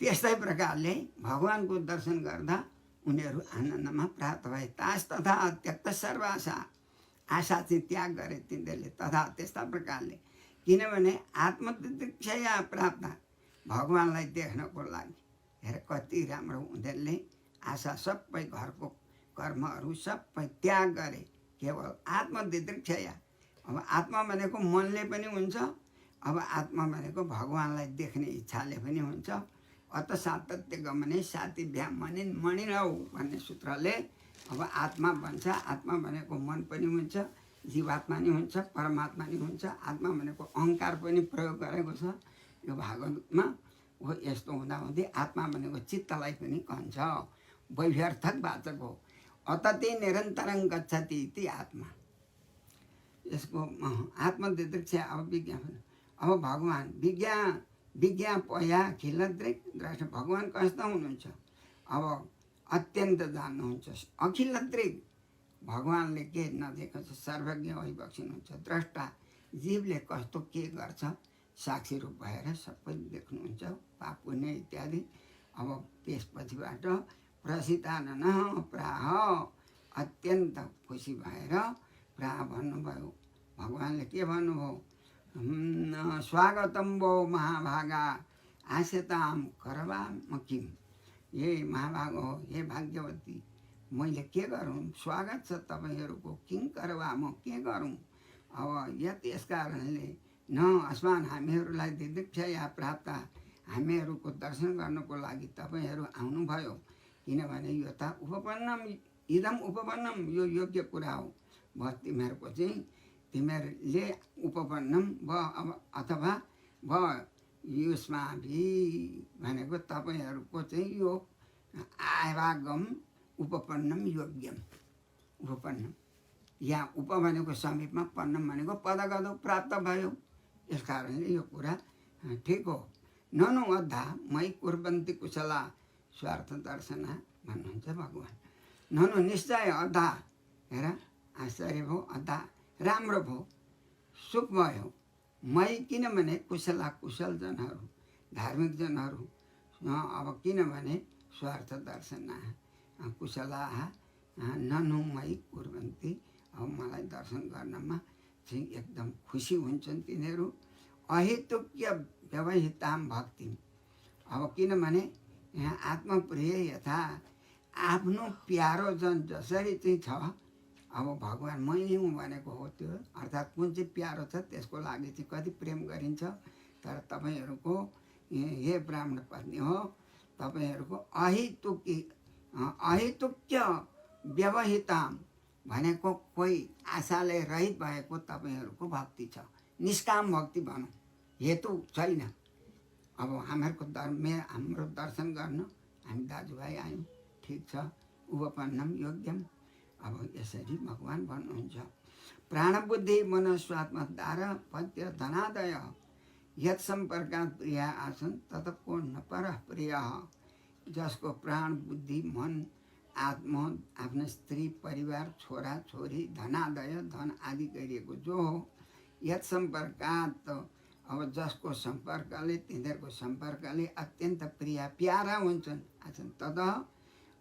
त्यस्तै प्रकारले भगवान्को दर्शन गर्दा उनीहरू आनन्दमा प्राप्त भए तास तथा त्यक्त सर्वाशा आशा चाहिँ त्याग गरे तिनीहरूले तथा त्यस्ता प्रकारले किनभने आत्मतितिक्षया प्राप्त भगवान्लाई देख्नको लागि हेर कति राम्रो उनीहरूले आशा सबै घरको कर्महरू सबै त्याग गरे केवल आत्मदिदृक्षया अब आत्मा भनेको मनले पनि हुन्छ अब आत्मा भनेको भगवान्लाई देख्ने इच्छाले पनि हुन्छ अत सातत्य गमने सातिभ्याम मनिन् मणिरौ भन्ने सूत्रले अब आत्मा भन्छ आत्मा भनेको मन पनि हुन्छ जीवात्मा नि हुन्छ परमात्मा नि हुन्छ आत्मा भनेको अहङ्कार पनि प्रयोग गरेको छ यो भागवतमा हो यस्तो हुँदाहुँदै आत्मा भनेको चित्तलाई पनि भन्छ वैव्यर्थक वाचक हो अतति निरन्तरं गच्छति इति आत्मा यसको आत्मदिदृक्ष अब विज्ञान अब भगवान् विज्ञान विज्ञापया खिलद्रिक द्रष्टा भगवान् कस्तो हुनुहुन्छ अब अत्यन्त जान्नुहुन्छ अखिलद्रिक भगवान्ले के नदेखेको छ सर्वज्ञ भइबक्सिनुहुन्छ द्रष्टा जीवले कस्तो के गर्छ साक्षी रूप भएर सबै देख्नुहुन्छ पाप पुण्य इत्यादि अब त्यसपछिबाट प्रसितानन प्राह अत्यन्त खुसी भएर प्राह भन्नुभयो भगवान्ले के भन्नुभयो स्वागतम वो महाभागा आस्यताम करवाम किम हे महाभाग हो हे भाग्यवती मैले के गरौँ स्वागत छ तपाईँहरूको किङ करवा म के गरौँ अब यस कारणले न अस्मान हामीहरूलाई दिदीक्षा प्राप्त हामीहरूको दर्शन गर्नको लागि तपाईँहरू आउनुभयो किनभने यो त उपपन्नम इदम उपपन्नम यो योग्य कुरा हो भ तिमीहरूको चाहिँ तिमीहरूले उपपन्नम भ अब अथवा भ यसमा भि भनेको तपाईँहरूको चाहिँ यो आवागम उपपन्नम योग्यम उपपन्नम यहाँ उप भनेको समीपमा पन्नम भनेको पदगदो प्राप्त भयो यस कारणले यो कुरा ठिक हो ननु अद्धा मै कुर्वन्ती कुशला स्वार्थ दर्शना भन्नुहुन्छ भगवान् ननु निश्चय अद्धा हेर आश्चर्य भयो अद्धा राम्रो भयो सुख भयो मै किनभने कुशल जनहरू धार्मिक जनहरू अब किनभने स्वार्थ दर्शना कुशला ननु मै कुर्वन्ती अब मलाई दर्शन गर्नमा चाहिँ एकदम खुसी हुन्छन् तिनीहरू अहेतुक्य व्यवहिताम भक्ति अब किनभने यहाँ आत्मप्रिय यथा आफ्नो प्यारो जन जसरी चाहिँ छ अब भगवान् मै हुँ भनेको हो त्यो अर्थात् कुन चाहिँ प्यारो छ त्यसको लागि चाहिँ कति प्रेम गरिन्छ तर तपाईँहरूको हे ब्राह्मण पत्नी हो तपाईँहरूको अहेतुक्य व्यवहिताम भनेको कोही आशाले रहित भएको तपाईँहरूको भक्ति छ निष्काम भक्ति भनौँ हेतु छैन अब हाम्रो दर्शन गर्न हामी दाजुभाइ आयौँ ठिक छ उपपन्नम योग्यम अब यसरी भगवान् भन्नुहुन्छ प्राणबुद्धि मनस्वात्म दार पद्य धनादय यत् सम्पर्कात् प्रिय आसन तत को न पर प्रिय जसको प्राण बुद्धि मन आत्मा आफ्नो स्त्री परिवार छोरा छोरी धनादय धन आदि गरिएको जो हो यत् सम्पर्कात् अब जसको सम्पर्कले तिनीहरूको सम्पर्कले अत्यन्त प्रिय प्यारा हुन्छन् आछन् तद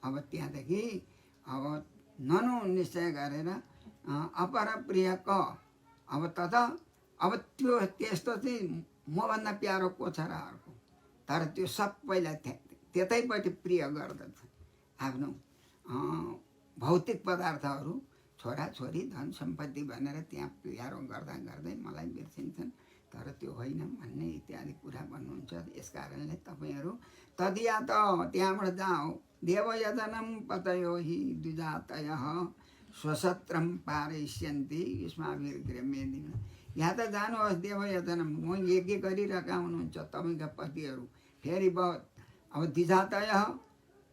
अब त्यहाँदेखि अब ननु निश्चय गरेर अपर प्रिय क अब तद अब त्यो त्यस्तो चाहिँ मभन्दा प्यारो को छ र अर्को तर त्यो सबैलाई त्यतैपट्टि प्रिय गर्दछ आफ्नो भौतिक पदार्थहरू छोराछोरी धन सम्पत्ति भनेर त्यहाँ प्यारो गर्दा गर्दै मलाई बिर्सिन्छन् तर त्यो होइन भन्ने इत्यादि कुरा भन्नुहुन्छ यस कारणले तपाईँहरू तदिया त त्यहाँबाट जाओ देवयजनम पतयो हि द्विजातय स्वसत्रम पारयिष्यन्ति युष्माभिर्गम्येदि यहाँ त जानुहोस् देवयजनम म यज्ञ गरिरहेका हुनुहुन्छ तपाईँका पतिहरू फेरि अब द्विजातय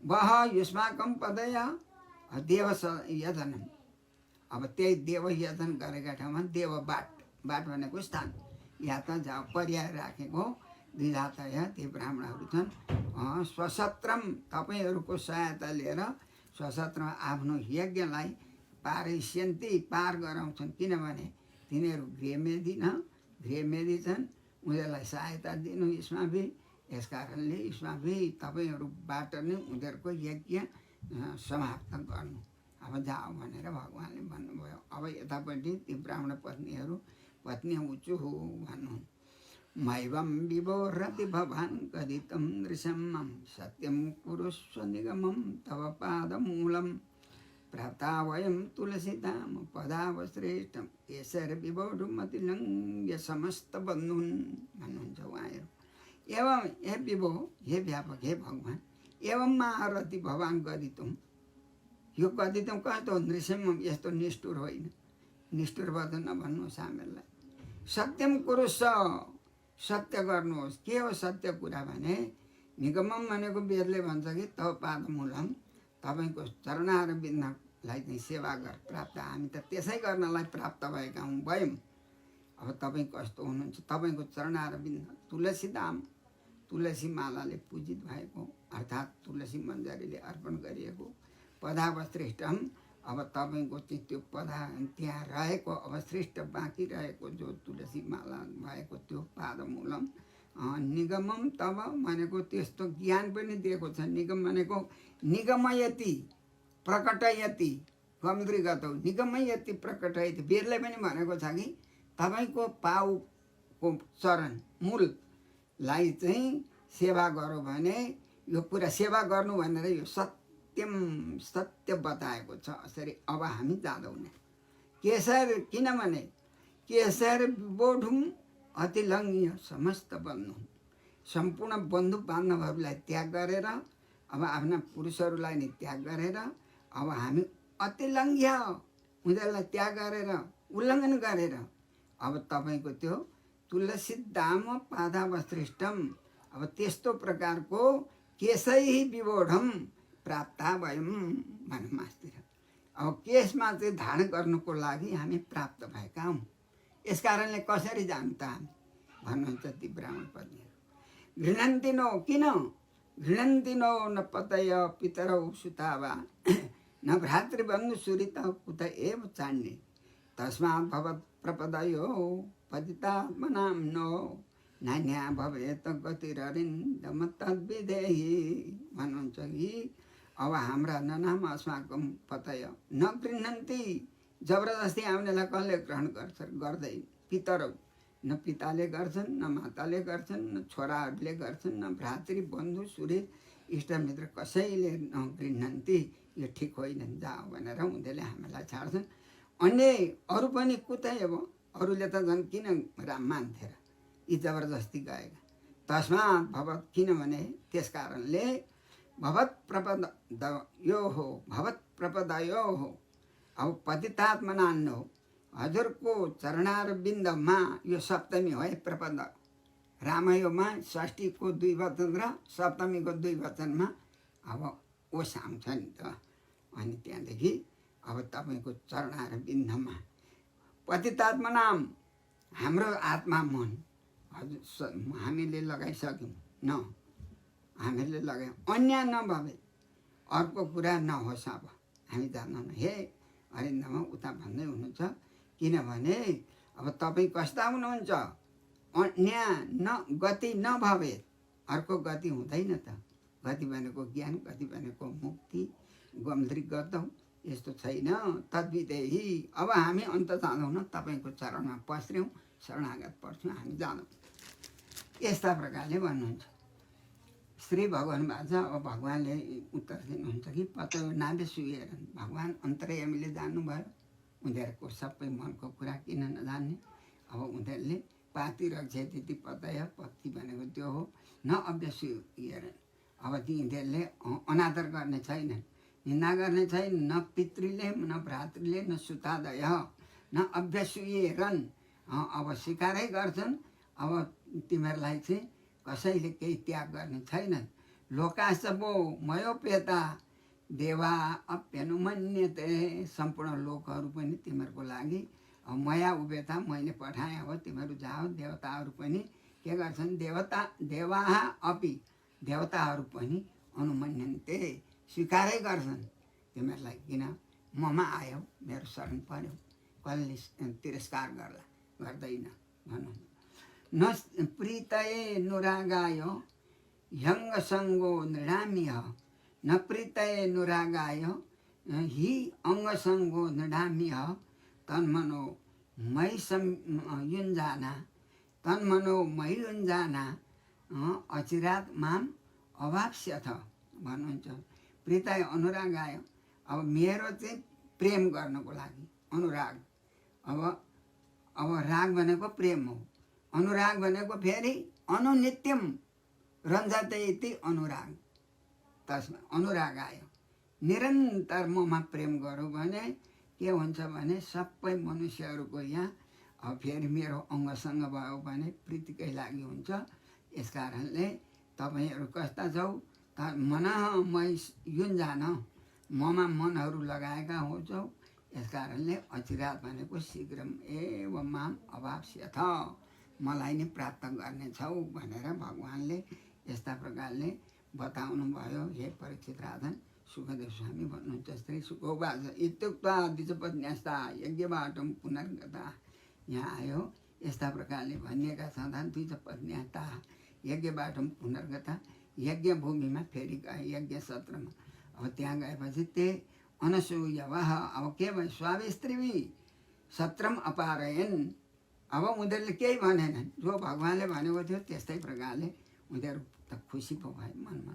वह युष्माकम पदय देव यजनम अब त्यही देव यजन गरेका ठाउँमा देव बाट भनेको स्थान या त जाओ पर्याय राखेको द्विजातय ती ब्राह्मणहरू छन् स्वसत्रम तपाईँहरूको सहायता लिएर स्वसत्रमा आफ्नो यज्ञलाई पारयिष्यन्ति पार गराउँछन् किनभने तिनीहरू गृहमेधी छन् उनीहरूलाई सहायता दिनु युष्माभि यस कारणले युष्माभि तपाईँहरूबाट नै उनीहरूको यज्ञ समाप्त गर्नु अब जाओ भनेर भगवान्ले भन्नुभयो अब यतापट्टि ती ब्राह्मण पत्नी उचु हो भन्नु मैवं विभोरति भवान् कथितं नृशं सत्यं कुरुष्व निगमं तव पादमूलं प्राप्ता वयं तुलसीदाम पदावश्रेष्ठं यसर विभोरुमतिलङ्घ्य समस्त बन्धुन् भन्नुहुन्छ उहाँहरू एवं हे विभो हे व्यापक हे भगवान् एवं महारथी भवान् कथितुं यो कथितुं कस्तो नृसिंहम यस्तो निष्ठुर होइन निष्ठुरबाट नभन्नुहोस् हामीहरूलाई सत्यम कुरुष सत्य गर्नुहोस् के हो सत्य कुरा भने निगमम भनेको वेदले भन्छ कि तव पादमूलम तपाईँको चरणार बिन्दलाई चाहिँ सेवा गर प्राप्त हामी त त्यसै गर्नलाई प्राप्त भएका भयौँ अब तपाईँ कस्तो हुनुहुन्छ तपाईँको चरणार बिन्द तुलसीदाम तुलसी मालाले पूजित भएको अर्थात् तुलसी मन्जरीले अर्पण गरिएको पदावश्रेष्ठम। अब तपाईँको चाहिँ त्यो पदा त्यहाँ रहेको अवश्रेष्ठ बाँकी रहेको जो तुलसी माला भएको त्यो पादमूलम निगमम तब भनेको त्यस्तो ज्ञान पनि दिएको छ। निगम भनेको निगमयति प्रकटयति गम्द्रिगतौ निगमयति प्रकटयति बेरले पनि भनेको छ कि तपाईँको पाउको चरण मूललाई चाहिँ सेवा गरौँ भने यो कुरा सेवा गर्नु भनेर यो सत्य बताएको छ। यसरी अब हामी जाँदैनौँ केसर किनभने केसर बोढुम अतिलङ्घ्य समस्त बन्धु सम्पूर्ण बन्धु बान्धवहरूलाई त्याग गरेर अब आफ्ना पुरुषहरूलाई नि त्याग गरेर अब हामी अतिलङ्घ्य उनीहरूलाई त्याग गरेर उल्लङ्घन गरेर अब तपाईँको त्यो तुलसी दाम पादावश्रेष्ठम अब त्यस्तो प्रकारको केसै विबोढम प्राप्त भयौँ भनौँ मास्तिर। अब केसमा चाहिँ धारण गर्नुको लागि हामी प्राप्त भएका हौँ। यस कारणले कसरी जानु त हामी भन्नुहुन्छ ती ब्राह्मण पत्नीहरू। घृणन्तिनो किन घृणन्तिनो न पतय पितरौ सुतावा न भ्रातृबन्धु सुरित कुत एव चाण्डे तस्मात् भवत् प्रपदयो पतितात्मनां नो नान्या भवेत गतिररिन्दम तद्विधेहि भन्नुहुन्छ कि अब हाम्रा ननाम अस्माकं पतय न गृह्णन्ति जबरजस्ती आउनेलाई कसले ग्रहण गर्दैन। पितरौ न पिताले गर्छन् न माताले गर्छन् न छोराहरूले गर्छन् न भ्रातृ बन्धु सुहृद इष्टमित्र कसैले नगृह्णन्ति यो ठिक होइन जाऊ भनेर उनीहरूले हामीलाई छाड्छन्। अन्य अरू पनि कुतै अब अरूले त झन् किन मान्थे र यी जबरजस्ती गएका। तस्मात् भवत् किनभने त्यस कारणले भवत् प्रपदयो हो अब पतितात्मनान् हो हजुरको चरणारविन्दमा यो सप्तमी हो है प्रपद रामायणमा षष्ठीको 2 वचन र सप्तमीको 2 वचनमा अब ओस आउँछ नि त। अनि त्यहाँदेखि अब तपाईँको चरणारविन्दमा पतितात्मनाम हाम्रो आत्मा मन हजुर हामीले लगाइसक्यौँ न हामीले लगायौँ अन्य नभए अर्को कुरा नहोस्। अब हामी जान्दैनौँ हे अरिन्दम उता भन्दै हुनुहुन्छ किनभने अब तपाईँ कस्ता हुनुहुन्छ अन्य न गति नभवे अर्को गति हुँदैन त। गति भनेको ज्ञान गति भनेको मुक्ति गम्द्रिगतौ यस्तो छैन तद्विधेहि। अब हामी अन्त जाँदैनौँ तपाईँको चरणमा पस्यौँ शरणागत पर्छौँ हामी जाँदौँ यस्ता प्रकारले भन्नुहुन्छ। श्री भगवान बाजा अब भगवान्ले उत्तर दिनुहुन्छ कि पत नाभे सुहेर भगवान् अन्तर्यामीले जान्नुभयो उनीहरूको सबै मनको कुरा किन नजान्ने। अब उनीहरूले पाति रक्षेति पतय पति भनेको त्यो हो न अभ्यसुहेर अब तिनीहरूले अनादर गर्ने छैनन् निन्दा गर्ने छैन न पितृले न भ्रातृले न सुतादय न अभ्यसुहेरन् अब स्वीकारै गर्छन्। अब तिमीहरूलाई चाहिँ कसैले केही त्याग गर्ने छैनन्। लोकासबो मयोपेता देवा अप्यनुमन्यते सम्पूर्ण लोकहरू पनि तिमीहरूको लागि मया उपेता मैले पठाएँ अब तिमीहरू जाओ। देवताहरू पनि के गर्छन् देवाः अपि देवताहरू पनि अनुमन्यन्ते स्वीकारै गर्छन् तिमीहरूलाई किन ममा आयो मेरो शरण पर्यो कसले तिरस्कार गर्दैन भनौँ। न प्रीतये नुरागाय ह्यङ्गसङ्गो नृणाम्यः न प्रीतये नुरागाय हि अङ्गसङ्गो नृणाम्यः तन्मनो मयि युञ्जाना तन्मनो मयि युञ्जाना अचिरात माम अवाप्स्यथ भन्नुहुन्छ। प्रीतय अनुरागाय अब मेरो चाहिँ प्रेम गर्नको लागि अनुराग अब राग भनेको प्रेम हो। अनुराग भनेको फेरि अनुनित्यम रञ्जते इति अनुराग तस्मा अनुराग आयो निरन्तर ममा प्रेम गरौँ भने के हुन्छ भने सबै मनुष्यहरूको यहाँ अब फेरि मेरो अङ्गसँग भयो भने प्रीतिकै लागि हुन्छ। यस कारणले तपाईँहरू कस्ता छौ त मन मै युञ्जान ममा मनहरू लगाएका हुन्छौ। यस कारणले अचिरात भनेको शीघ्र एवं माम अवाप्स्यथ मलाई नै प्राप्त गर्नेछौ भनेर भगवान्ले यस्ता प्रकारले बताउनु भयो। हे परीक्षित राजन, सुखदेव स्वामी भन्नुहुन्छ जस्तै सुखोवाच इत्युक्त्वा द्विजपत्न्यस्ता यज्ञबाटं पुनर्गता। यहाँ आयो यस्ता प्रकारले भनिएका छँदा द्विजपत्न्यस्ता यज्ञबाटं पुनर्गता, यज्ञ भूमिमा फेरि गए, यज्ञ सत्रमा। अब त्यहाँ गएपछि ते अनसूयवः अब के भयो, स्वाभिस्त्रीवि सत्रम अपारयन्। अब उनीहरूले केही भनेनन्, जो भगवान्ले भनेको थियो त्यस्तै प्रकारले उनीहरू त खुसी पो भए मनमा।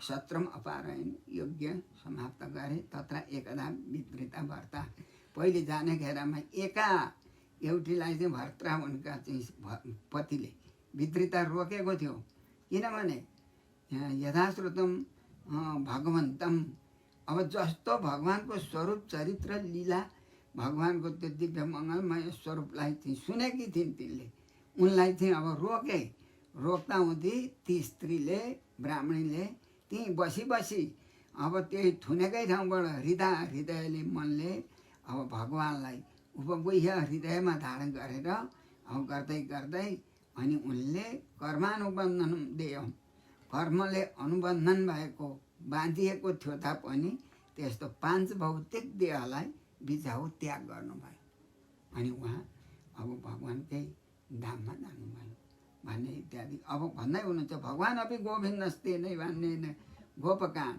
सत्रम अपारयन्, यज्ञ समाप्त गरे। तत्र एकदा विपरीता भर्ता, पहिले जाने घेरामा एका एउटीलाई चाहिँ भर्त्रा उनका चाहिँ पतिले विपरीता रोकेको थियो। किनभने यथाश्रुतम भगवन्तम, अब जस्तो भगवान्को स्वरूप चरित्र लीला भगवान्को त्यो दिव्य मङ्गलमय स्वरूपलाई चाहिँ सुनेकी थिइन् तिनले, उनलाई चाहिँ अब रोके। रोक्दा हुँदी ती स्त्रीले ब्राह्मणीले त्यहीँ बसी बसी अब त्यही थुनेकै ठाउँबाट हृदयले मनले अब भगवान्लाई उपगुह्य हृदयमा धारण गरेर अब गर्दै गर्दै अनि उनले कर्मानुबन्धन दियो। कर्मले अनुबन्धन भएको बाँधिएको थियो तापनि त्यस्तो 5 भौतिक देहलाई बिचाउ त्याग गर्नुभयो। अनि उहाँ अब भगवान्कै धाममा जानुभयो भन्ने इत्यादि अब भन्दै हुनुहुन्छ। भगवान् अपि गोविन्दस्ते नै भन्ने गोपकान।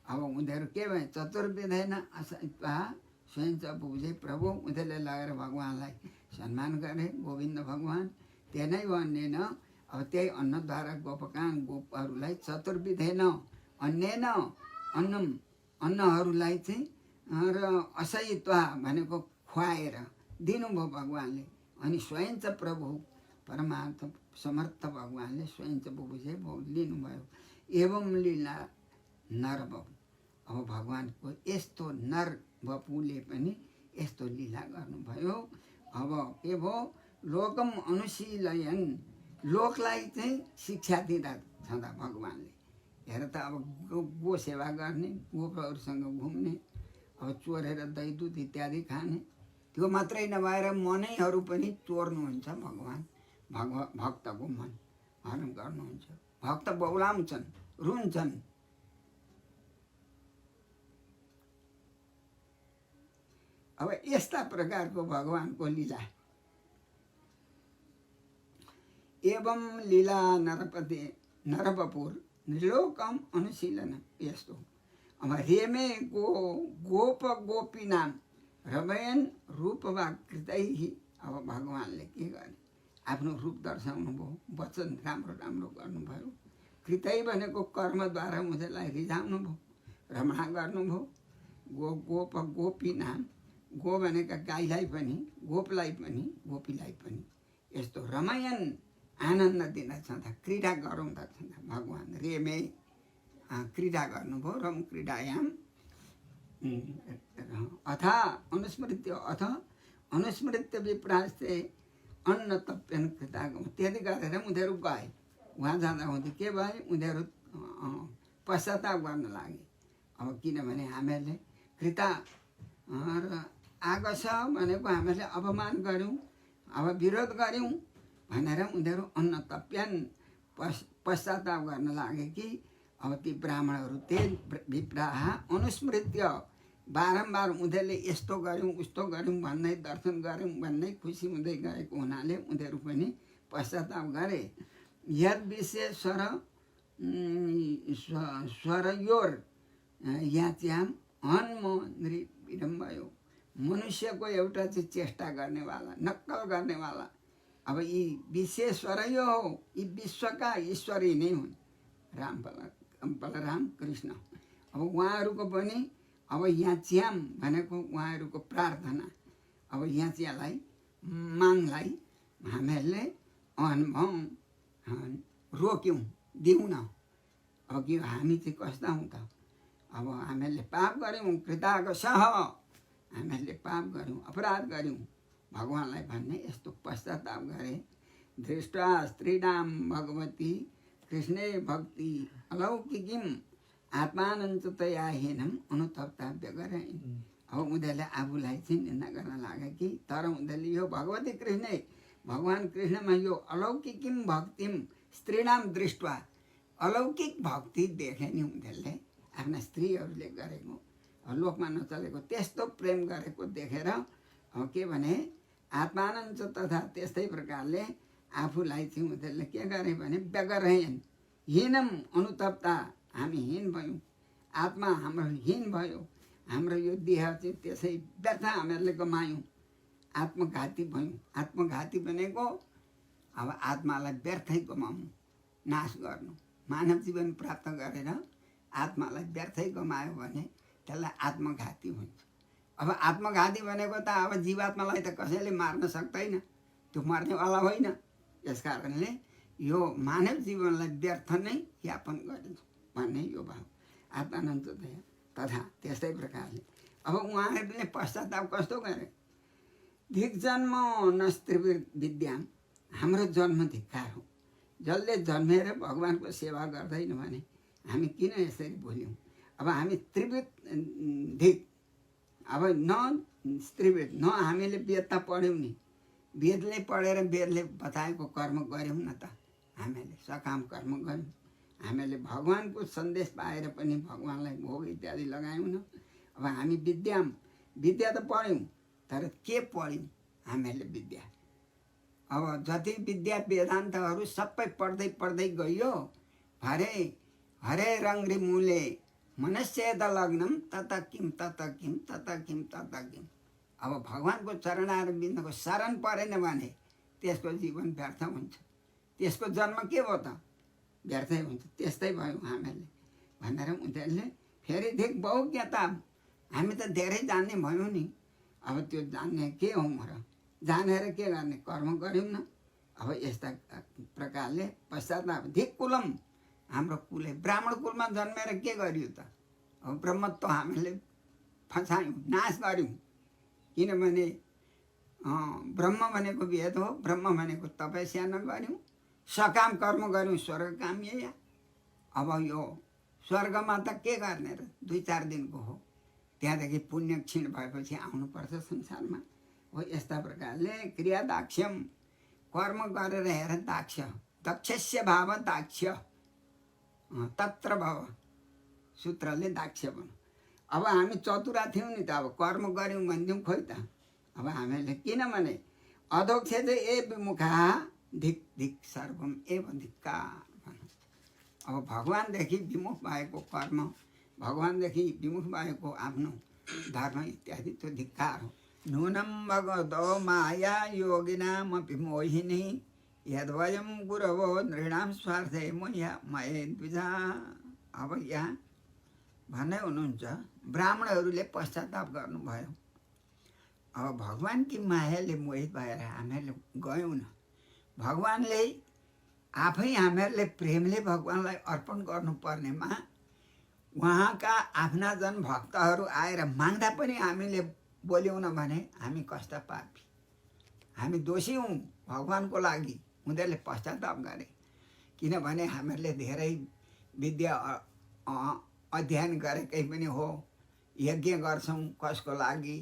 अब उनीहरू के भए, चतुर्विधेन असत्वा स्वयं च बुझे प्रभु। उनीहरूले लगेर भगवान्लाई सम्मान गरे, गोविन्द भगवान् त्यही नै भनेन। अब त्यही अन्नद्वारा गोपकान गोपहरूलाई चतुर्विधेन अन्येन अन्नहरूलाई चाहिँ र असयित्वा भनेको खुवाएर दिनुभयो भगवान्ले। अनि स्वयं च प्रभु परमार्थ समर्थ भगवान्ले स्वयं च बुझे लिनुभयो। एवं लीला नर बपु, अब भगवान्को यस्तो नर बपुले पनि यस्तो लीला गर्नुभयो। अब के भयो, लोकम अनुशीलयन, लोकलाई चाहिँ शिक्षा दिँदा छँदा भगवान्ले हेर त अब गो सेवा गर्ने, गोपहरूसँग घुम्ने, अब चोरेर दही दुध इत्यादि खाने, त्यो मात्रै नभएर मनैहरू पनि चोर्नुहुन्छ भगवान्। भक्तको मन हरण गर्नुहुन्छ। भक्त बौलाउँछन्, रुन्छन्। अब यस्ता प्रकारको भगवान्को लीला। एवं लीला नरपपुर लोकम अनुशीलन, यस्तो अब रेमे गोप गोपीनाम रमयन रूपवाकृतै। अब भगवान्ले के गरे, आफ्नो रूप दर्शाउनु भयो, वचन राम्रो राम्रो गर्नुभयो। कृतै भनेको कर्मद्वारा उनीहरूलाई रिझाउनु भयो, रमणा गर्नुभयो। गोप गोपीनाम, गो भनेका गाईलाई पनि, गोपलाई पनि, गोपीलाई पनि यस्तो रमयन आनन्द दिन छँदा, क्रीडा गराउँदा छँदा भगवान् रेमे क्रीडा गर्नुभयो। रम क्रीडायाम अथ अनुस्मृत्य विप्रास्ते अन्न तप्यन कृतागम। त्यति गरेर उनीहरू गए। उहाँ जाँदा हुँदै के भए, उनीहरू पश्चाताप गर्न लागे। अब किनभने हामीहरूले कृता आएको छ भनेको हामीहरूले अपमान गऱ्यौँ, अब विरोध गऱ्यौँ भनेर उनीहरू अन्न तप्यन पश्चाताप गर्न लागे कि अब ती ब्राह्मणहरू त्यही विप्राह अनुस्मृत्य बारम्बार उनीहरूले यस्तो गऱ्यौँ उस्तो गऱ्यौँ भन्दै, दर्शन गऱ्यौँ भन्दै खुसी हुँदै गएको हुनाले उनीहरू पनि पश्चाताप गरे। यद विशेश्वर स्वरयोर याच्याम हन्म नृविडम्बयो, मनुष्यको एउटा चाहिँ चेष्टा गर्नेवाला, नक्कल गर्नेवाला। अब यी विश्वेश्वरयो हो, यी विश्वका ईश्वरी नै हुन्, बलराम कृष्ण। अब उहाँहरूको पनि अब याच्याम भनेको उहाँहरूको प्रार्थना। अब याच्यालाई मागलाई हामीहरूले अनुभव रोक्यौँ, दिउन। अब कि हामी चाहिँ कस्ता हौँ त, अब हामीहरूले पाप गऱ्यौँ, कृताको सह हामीहरूले पाप गऱ्यौँ, अपराध गऱ्यौँ भगवान्लाई भन्ने यस्तो पश्चाताप गरे। दृष्टा स्त्रीणाम भगवती कृष्णे भक्ति अलौकिकीम आत्मानन्द तया हेनम अनुतप्ताव्य गराइन्। अब उनीहरूले आफूलाई चाहिँ निन्दा गर्न लागे कि तर उनीहरूले यो भगवती कृष्ण भगवान् कृष्णमा यो अलौकिकीम भक्तिम स्त्रीणाम दृष्टवा अलौकिक भक्ति देखे नि उनीहरूले आफ्ना स्त्रीहरूले गरेको लोकमा नचलेको त्यस्तो प्रेम गरेको देखेर के भने आत्मानन्द तथा त्यस्तै प्रकारले आफूलाई चाहिँ उनीहरूले के गरे भने व्यगरहीन हीनम अनुतप्ता हामी हीन भयौँ आत्मा हाम्रो हीन भयो हाम्रो यो देह चाहिँ त्यसै व्यर्थ हामीहरूले गमायौँ आत्मघाती भयौँ आत्मघाती भनेको अब आत्मालाई व्यर्थै गमाउनु नाश गर्नु मानव जीवन प्राप्त गरेर आत्मालाई व्यर्थै गमायो भने त्यसलाई आत्मघाती हुन्छ अब आत्मघाती भनेको त अब जीवात्मालाई त कसैले मार्न सक्दैन त्यो मर्नेवाला होइन यस कारणले यो मानव जीवनलाई व्यर्थ नै यापन गरिन्छ भन्ने यो भाव आत्मानन्द तथा त्यस्तै प्रकारले अब उहाँहरूले पश्चाताप कस्तो गरे धिक जन्म नस्त्रिवृत विद्याम हाम्रो जन्म धिक्कार हो जसले जन्मेर भगवान्को सेवा गर्दैन भने हामी किन यसरी बोल्यौँ अब हामी त्रिवृत धिक अब न त्रिवृत न हामीले वेद त पढ्यौँ नि वेदले पढेर वेदले बताएको कर्म गऱ्यौँ न त हामीले सकाम कर्म गऱ्यौँ हामीले भगवान्को सन्देश पाएर पनि भगवान्लाई भोग इत्यादि लगायौँ न अब हामी विद्या त पढ्यौँ तर के पढ्यौँ हामीले विद्या अब जति विद्या वेदान्तहरू सबै पढ्दै पढ्दै गइयो हरे रङ्ग्री मूले मनस्येद लग्नम तत किम अब भगवान्को चरणार बिन्दको शरण परेन भने त्यसको जीवन व्यर्थ हुन्छ त्यसको जन्म के हो त व्यर्थै हुन्छ त्यस्तै भयो हामीले भनेर उनीहरूले फेरि देख बहुज्ञता हामी त धेरै जान्ने भयौँ नि अब त्यो जान्ने के हौँ र जानेर के गर्ने कर्म गऱ्यौँ न अब यस्ता प्रकारले पश्चाताप धिक कुलम हाम्रो कुलै ब्राह्मण कुलमा जन्मेर के गरियो त अब ब्रह्मत्व हामीले फसायौँ नाश गऱ्यौँ किनभने ब्रह्म भनेको वेद हो ब्रह्म भनेको तपस्या नगऱ्यौँ सकाम कर्म गऱ्यौँ स्वर्ग काम्य अब यो स्वर्गमा त के गर्ने र 2-4 दिनको हो त्यहाँदेखि पुण्य क्षीण भएपछि आउनुपर्छ संसारमा हो यस्ता प्रकारले क्रिया दाक्ष्यम कर्म गरेर हेर दाक्ष दक्षस्य भाव दाक्ष्य तत्र भव सूत्रले दाक्ष्य भनौँ अब हामी चतुरा थियौँ नि त अब कर्म गऱ्यौँ भन्थ्यौँ खोइ त अब हामीले किनभने अधोक्ष चाहिँ ए विमुखा धिक धिक सर्वम एव धिक्कार भन्छ अब भगवान्देखि विमुख भएको कर्म भगवान्देखि विमुख भएको आफ्नो धर्म इत्यादि त्यो धिक्कार हो नूनं भगवतो माया योगिनामपि मोहिनी यद्वयं गुरवो नृणां स्वार्थे मये द्विजा अब यहाँ भन्दै हुनुहुन्छ ब्राह्मणहरूले पश्चाताप गर्नुभयो अब भगवान्की मायाले मोहित भएर हामीहरूले गयौँ न भगवान्ले आफै हामीहरूले प्रेमले भगवान्लाई अर्पण गर्नुपर्नेमा उहाँका आफ्ना जन भक्तहरू आएर माग्दा पनि हामीले बोल्यौँ न भने हामी कस्ता पापी हामी दोषी हौँ भगवान्को लागि उनीहरूले पश्चाताप गरे किनभने हामीहरूले धेरै विद्या अध्ययन गरेकै पनि हो यज्ञ गर्छौँ कसको लागि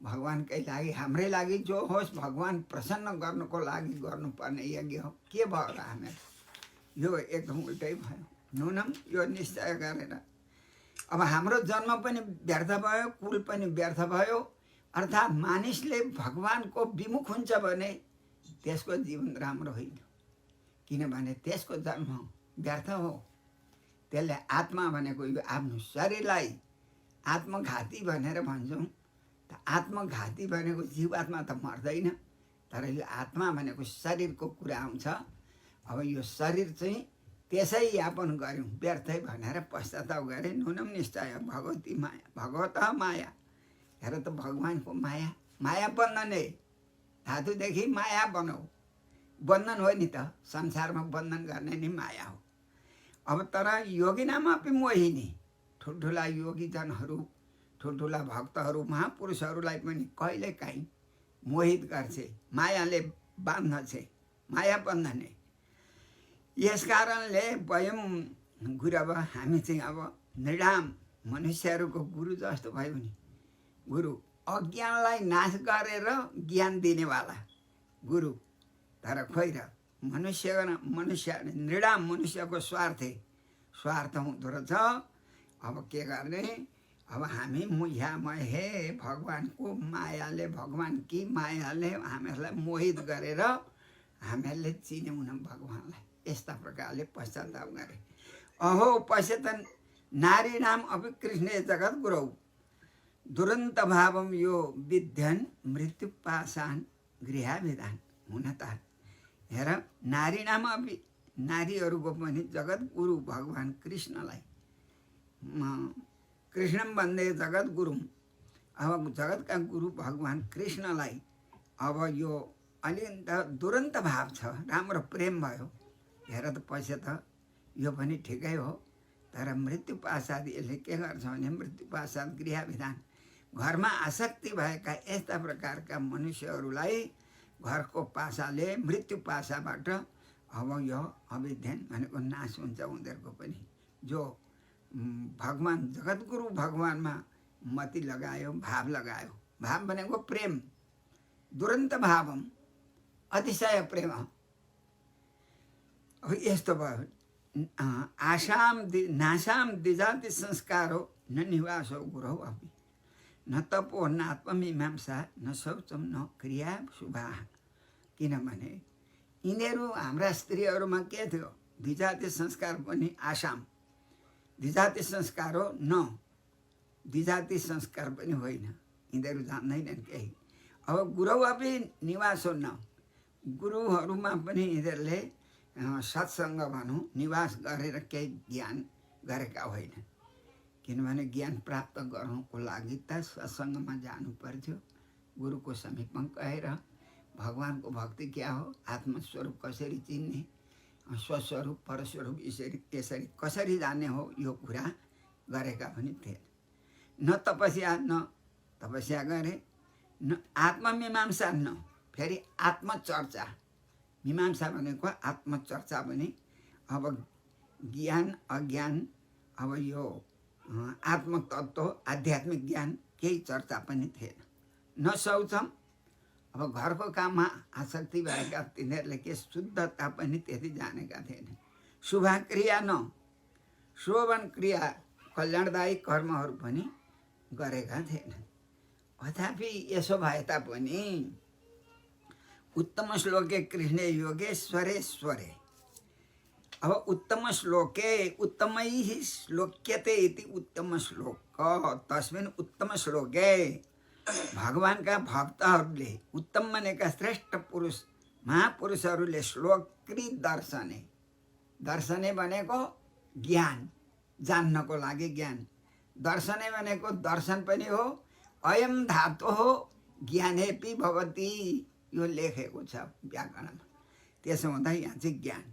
भगवान्कै लागि हाम्रै लागि जो होस् भगवान् प्रसन्न गर्नुको लागि गर्नुपर्ने यज्ञ हो के भयो र हामीहरू यो एकदम उल्टै भयो नुनम यो निश्चय गरेर अब हाम्रो जन्म पनि व्यर्थ भयो कुल पनि व्यर्थ भयो अर्थात् मानिसले भगवान्को विमुख हुन्छ भने त्यसको जीवन राम्रो होइन किनभने त्यसको जन्म व्यर्थ हो त्यसले आत्मा भनेको यो आफ्नो शरीरलाई आत्मघाती भनेर भन्छौँ त आत्मघाती भनेको जीवात्मा त मर्दैन तर यो आत्मा भनेको शरीरको कुरा आउँछ अब यो शरीर चाहिँ त्यसै यापन गऱ्यौँ व्यर्थै भनेर पश्चाताप गरे नुनम निश्चय भगवती माया भगवत माया हेर त भगवान्को माया माया बन्धन धातुदेखि माया बनाऊ बन्धन हो नि त संसारमा बन्धन गर्ने नि माया हो अब तर योगिनामा पनि मोहिनी ठुल्ठुला योगीजनहरू ठुल्ठुला भक्तहरू महापुरुषहरूलाई पनि कहिलेकाहीँ मोहित गर्छ मायाले बाँध्छ माया बन्धने यस कारणले वयम गुरव हामी चाहिँ अब निराम मनुष्यहरूको गुरु जस्तो भयो नि गुरु अज्ञानलाई नाश गरेर ज्ञान दिनेवाला गुरु तर खोइ र मनुष्य निराम मनुष्यको स्वार्थे स्वार्थ हुँदो रहेछ। अब के गर्ने, अब हामी मुह्यामय हे भगवानको मायाले, भगवानकी मायाले हामीहरूलाई मोहित गरेर हामीहरूले चिन्यौँ न भगवानलाई। यस्ता प्रकारले पश्चाताप गरे। अहो पश्यतन नारी नाम अपि कृष्णे जगत गुरौ दुरन्त भावम यो विध्यन मृत्यु पासान गृहाभिधान। हुन त हेर, नारी नाम अपि नारीहरूको पनि जगत गुरु भगवान कृष्णलाई, कृष्णम वन्दे जगत गुरुम, अब जगतका गुरु भगवान कृष्णलाई अब यो अलिकति दुरन्त भाव छ, राम्रो प्रेम भयो। हेर त पछि त यो पनि ठिकै हो, तर मृत्यु पासाद यसले के गर्छ भने मृत्यु पासाद गृहविधान, घरमा आसक्ति भएका यस्ता प्रकारका मनुष्यहरूलाई घरको पासाले, मृत्यु पासाबाट अब यो अविद्यान भनेको नाश हुन्छ उनीहरूको पनि। जो भगवान जगतगुरु भगवानमा मति लगायो, भाव लगायो, भाव भनेको प्रेम, दुरन्त भावम, अतिशय प्रेम। अब यस्तो भयो। नाशाम द्विजाति संस्कारो न निवासो गुरौ अपि न तपो न आत्ममीमांसा न शौचम न क्रिया शुभा। किनभने यिनीहरू हाम्रा स्त्रीहरूमा के थियो, द्विजाति संस्कार पनि आसाम, द्विजाति संस्कार हो न द्विजाति संस्कार पनि होइन, यिनीहरू जान्दैनन् केही। अब गुरु अपि निवास हो न, गुरुहरूमा पनि यिनीहरूले सत्सङ्ग भनौँ निवास गरेर केही ज्ञान गरेका होइन। किनभने ज्ञान प्राप्त गर्नुको लागि त सत्सङ्गमा जानु पर्थ्यो, गुरुको समीपमा गएर भगवानको भक्ति क्या हो, आत्मस्वरूप कसरी चिन्ने, स्वस्वरूप परस्वरूप यसरी कसरी जान्ने हो, यो कुरा गरेका पनि थिए। न तपस्या गरे, न आत्ममीमांसा, न फेरि आत्मचर्चा। मीमांसा भनेको आत्मचर्चा पनि। अब ज्ञान अज्ञान, अब यो आत्मतत्त्व आध्यात्मिक ज्ञान केही चर्चा पनि थिएन। न शौचम, अब घरको काममा आसक्ति भएका तिनीहरूले के शुद्धता पनि त्यति जानेका थिएनन्। शुभ क्रिया न, शोभन क्रिया कल्याणदायी कर्महरू पनि गरेका थिएनन्। तथापि यसो भए तापनि उत्तम श्लोके कृष्णे योगेश्वरेश्वरे, अब उत्तम श्लोके उत्तमैः श्लोक्यते इति उत्तम श्लोक, तस्मिन् उत्तम श्लोके भगवानका भक्तहरूले, उत्तम भनेका श्रेष्ठ पुरुष महापुरुषहरूले श्लोकृत दर्शने, दर्शने भनेको ज्ञान, जान्नको लागि ज्ञान, दर्शने भनेको दर्शन पनि हो, अयम धातु हो ज्ञानेपि भवति, यो लेखेको छ व्याकरणमा। त्यसो हुँदा यहाँ चाहिँ ज्ञान।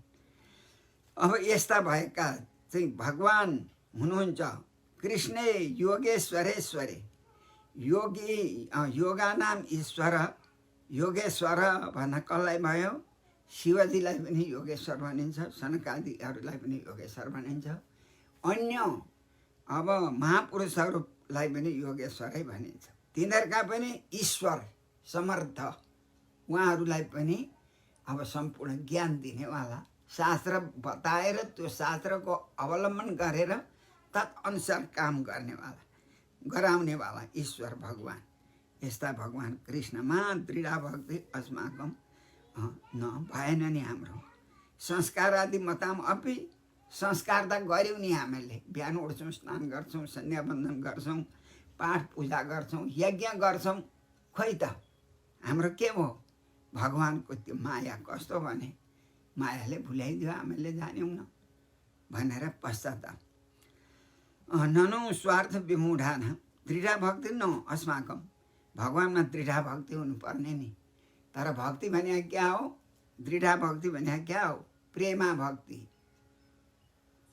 अब यस्ता भएका चाहिँ भगवान हुनुहुन्छ कृष्णे योगेश्वरेश्वरे, योगी योगानाम ईश्वर, योगेश्वर भन्न कसलाई भयो, शिवजीलाई पनि योगेश्वर भनिन्छ, सनकादिहरूलाई पनि योगेश्वर भनिन्छ, अन्य अब महापुरुषहरूलाई पनि योगेश्वरै भनिन्छ। तिनीहरूका पनि ईश्वर समर्थ, उहाँहरूलाई पनि अब सम्पूर्ण ज्ञान दिनेवाला, शास्त्र बताएर त्यो शास्त्रको अवलम्बन गरेर तत्अनुसार काम गर्नेवाला, गराउनेवाला ईश्वर भगवान। यस्ता भगवान कृष्णमा दृढ भक्ति अस्माकं न भएन नि। हाम्रो संस्कार आदि मताम अपि, संस्कार त गऱ्यौँ नि हामीले, बिहान उठ्छौँ, स्नान गर्छौँ, सन्ध्यावन्दन गर्छौँ, पाठ पूजा गर्छौँ, यज्ञ गर्छौँ, खोइ त हाम्रो के भयो, भगवानको त्यो माया कस्तो भने मायाले भुल्याइदियो, हामीले जान्यौँ न भनेर पश्चाताप। ननु स्वार्थ विमूढान दृढ भक्ति न अस्माकं, भगवानमा दृढ भक्ति हुनुपर्ने नि। तर भक्ति भने क्या हो, दृढ भक्ति भने क्या हो, प्रेमा भक्ति,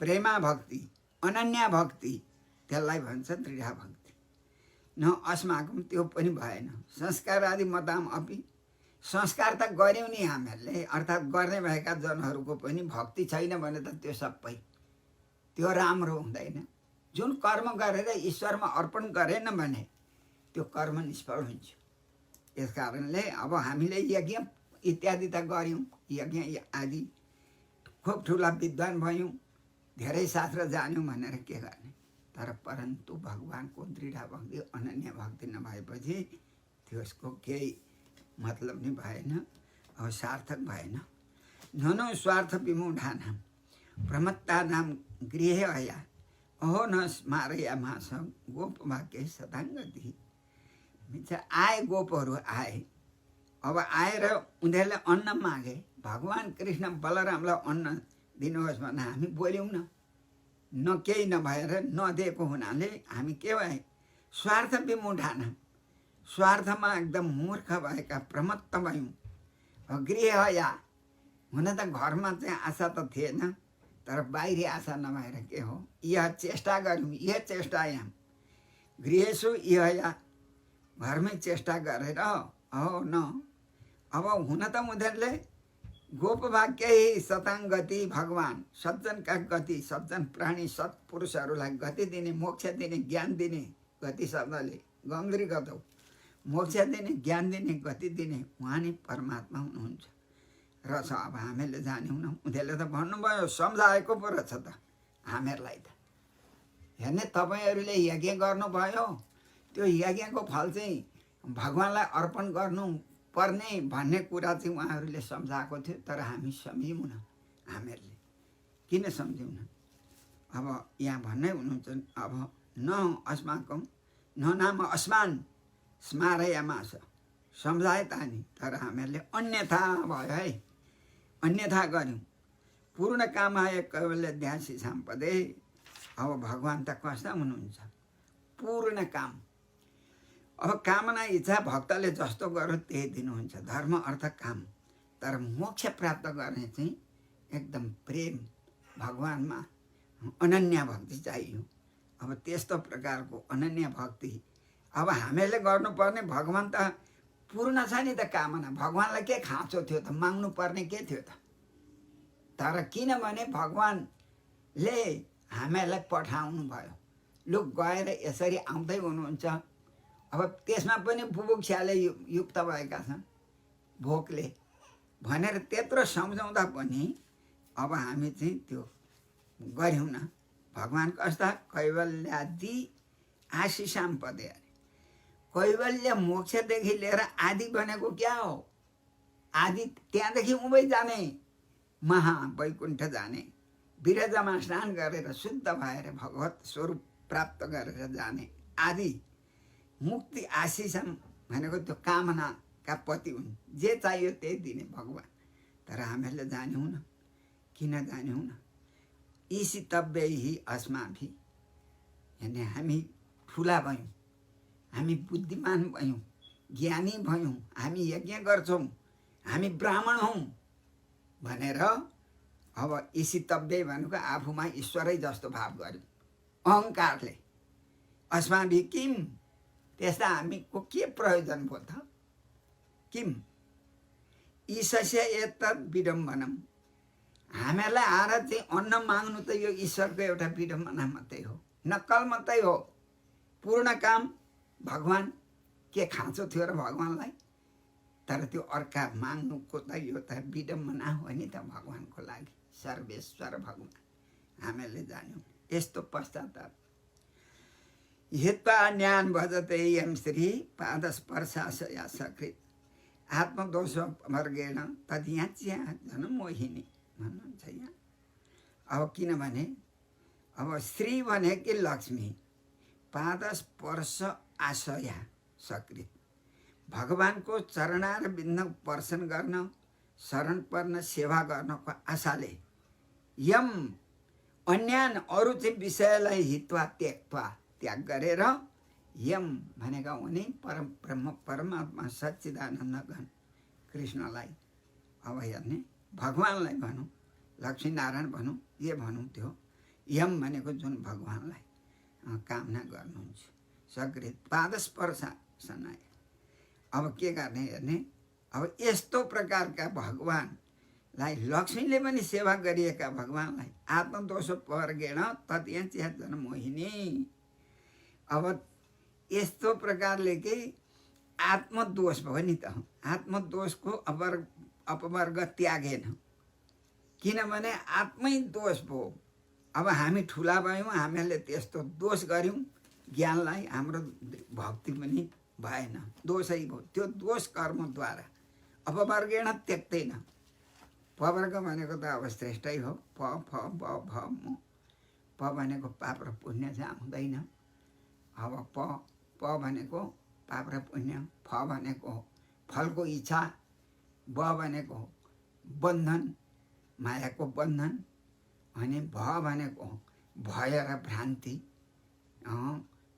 प्रेमा भक्ति, अनन्या भक्ति, त्यसलाई भन्छ दृढ भक्ति। न अस्माकं त्यो पनि भएन। संस्कार आदि मताम अपि, संस्कार त गऱ्यौँ नि हामीहरूले, अर्थात् गर्ने भएका जनहरूको पनि भक्ति छैन भने त त्यो सबै त्यो राम्रो हुँदैन। जुन कर्म गरेर ईश्वरमा अर्पण गरेन भने त्यो कर्म निष्फल हुन्छ। यस कारणले अब हामीले यज्ञ इत्यादि त गऱ्यौँ, यज्ञ आदि खुब ठुला विद्वान भयौँ, धेरै शास्त्र जान्यौँ भनेर के गर्ने, तर परन्तु भगवानको दृढ भक्ति अनन्य भक्ति नभएपछि त्यसको केही मतलब नै भएन, अब सार्थक भएन। ननु स्वार्थ विमूढानां प्रमत्तानां गृहे अया अहो न स्मारया मास गोप वाक्य सताङ्गति। आए गोपहरू आए, अब आएर उनीहरूले अन्न मागे, भगवान् कृष्ण बलरामलाई अन्न दिनुहोस् भने हामी बोल्यौँ न केही नभएर नदिएको हुनाले हामी के भए, स्वार्थ विमूढानां स्वार्थमा एकदम मूर्ख भएका प्रमत्त भयौँ। गृह या हुन त घरमा चाहिँ आशा त थिएन, तर बाहिरी आशा नभएर के हो, यह चेष्टा गऱ्यौँ, यह चेष्टा यहाँ गृहेशु यह या घरमै चेष्टा गरेर हो न। अब हुन त उनीहरूले गोप वाक्य सताङ्गति भगवान् सज्जनका गति, सज्जन प्राणी सत्पुरुषहरूलाई गति दिने, मोक्ष दिने, ज्ञान दिने, गति शब्दले गम्भीरगत हो, मोक्ष दिने, ज्ञान दिने, गति दिने उहाँ नै परमात्मा हुनुहुन्छ रहेछ। अब हामीहरूले जान्यौँ न, उनीहरूले त भन्नुभयो, सम्झाएको पो रहेछ त हामीहरूलाई त। हेर्ने तपाईँहरूले यज्ञ गर्नुभयो, त्यो यज्ञको फल चाहिँ भगवान्लाई अर्पण गर्नु पर्ने भन्ने कुरा चाहिँ उहाँहरूले सम्झाएको थियो, तर हामी सम्झ्यौँ न। हामीहरूले किन सम्झ्यौँ न? अब यहाँ भन्नै हुनुहुन्छ, अब न अस्माकं न नाम अस्मान स्मारयामास, सम्झाए तानी, तर हामीहरूले अन्यथा भयो है, अन्यथा गऱ्यौँ। पूर्ण कामाय कैवल्य ध्यासी साम्पदे। अब भगवान् त कस्ता हुनुहुन्छ, पूर्ण काम। अब कामना इच्छा भक्तले जस्तो गर्यो त्यही दिनुहुन्छ, धर्म अर्थ काम। तर मोक्ष प्राप्त गर्ने चाहिँ एकदम प्रेम भगवान्मा अनन्य भक्ति चाहियो। अब त्यस्तो प्रकारको अनन्य भक्ति अब हामीहरूले गर्नुपर्ने। भगवान् त पूर्ण छ नि त कामना, भगवान्लाई के खाँचो थियो त, माग्नु पर्ने के थियो त? तर किनभने भगवान्ले हामीहरूलाई पठाउनु भयो, लु गएर यसरी आउँदै हुनुहुन्छ। अब त्यसमा पनि बुभुक्षाले युक्त भएका छन्, भोकले भनेर त्यत्रो सम्झाउँदा पनि अब हामी चाहिँ त्यो गऱ्यौँ न। भगवान् कस्ता कैवल्यादि आशिषाम पदे, कैवल्य मोक्षदेखि लिएर आदि भनेको क्या हो? आदि त्यहाँदेखि उभै जाने, महा वैकुण्ठ जाने, विरजामा स्नान गरेर शुद्ध भएर भगवत स्वरूप प्राप्त गरेर जाने आदि मुक्ति। आशिषम भनेको त्यो कामनाका पति हुन्, जे चाहियो त्यही दिने भगवान्। तर हामीहरूले जान्यौँ न, किन जान्यौँ न? ईशितव्यै अस्माभि, यानि हामी ठुला भयौँ, हामी बुद्धिमान भयौँ, ज्ञानी भयौँ, हामी यज्ञ गर्छौँ, हामी ब्राह्मण हौँ भनेर अब ईशितव्यै भनेको आफूमा ईश्वरै जस्तो भाव गर्यौँ अहङ्कारले। अस्माभि किम, त्यस्ता हामीको के प्रयोजन भयो त? किम ईशस्य एतत् विडम्बनम, हामीहरूलाई आएर चाहिँ अन्न माग्नु त यो ईश्वरको एउटा विडम्बना मात्रै हो, नक्कल मात्रै हो। पूर्ण काम भगवान् के खाँचो थियो र भगवान्लाई? तर त्यो अर्का माग्नुको त यो त विडम्बना हो नि त भगवान्को लागि, सर्वेश्वर भगवान्। हामीहरूले जान्यौँ यस्तो पश्चाताप। हित्वा ज्ञान भजते यम श्री पादस्पर्शाशया सकृत आत्मदोष वर्गेण तद्याच्या जनमोहिनी भन्नुहुन्छ यहाँ। अब किनभने अब श्री भने कि लक्ष्मी, पादस्पर्श आशया सकृत, भगवान्को चरणार बिन्द पर्शन गर्न, शरण पर्न, सेवा गर्नको आशाले यम अन्यान अरू चाहिँ विषयलाई हित्वा त्यक्त्वा त्याग गरेर, यम भनेका उनी परम ब्रह्म परमात्मा सच्चिदानन्द घन कृष्णलाई, अब हेर्ने भगवान्लाई भनौँ, लक्ष्मीनारायण भनौँ, जे भनौँ त्यो यम भनेको जुन भगवान्लाई कामना गर्नुहुन्छ सकृत पादस्पर्शासनाय। अब के गर्ने हेर्ने, अब यस्तो प्रकारका भगवान्लाई, लक्ष्मीले पनि सेवा गरिएका भगवान्लाई आत्मदोष वर्गेण तद्याच्या जनमोहिनी। अब यस्तो प्रकारले के आत्मदोष भयो नि त, आत्मदोषको अपवर्ग त्यागेन, किनभने आत्मै दोष भयो। अब हामी ठुला भयौँ, हामीहरूले त्यस्तो दोष गऱ्यौँ ज्ञानलाई, हाम्रो भक्ति पनि भएन, दोषै भयो। त्यो दोष कर्मद्वारा अपवर्गेण त्यक्तैन। पवर्ग भनेको त अब श्रेष्ठै हो, प फ ब भ म। प भनेको पाप र पुण्य चाहिँ आउँदैन। अब प भनेको पाप र पुण्य, फ भनेको फलको इच्छा, ब भनेको बन्धन, मायाको बन्धन, अनि भ भनेको भय र भ्रान्ति,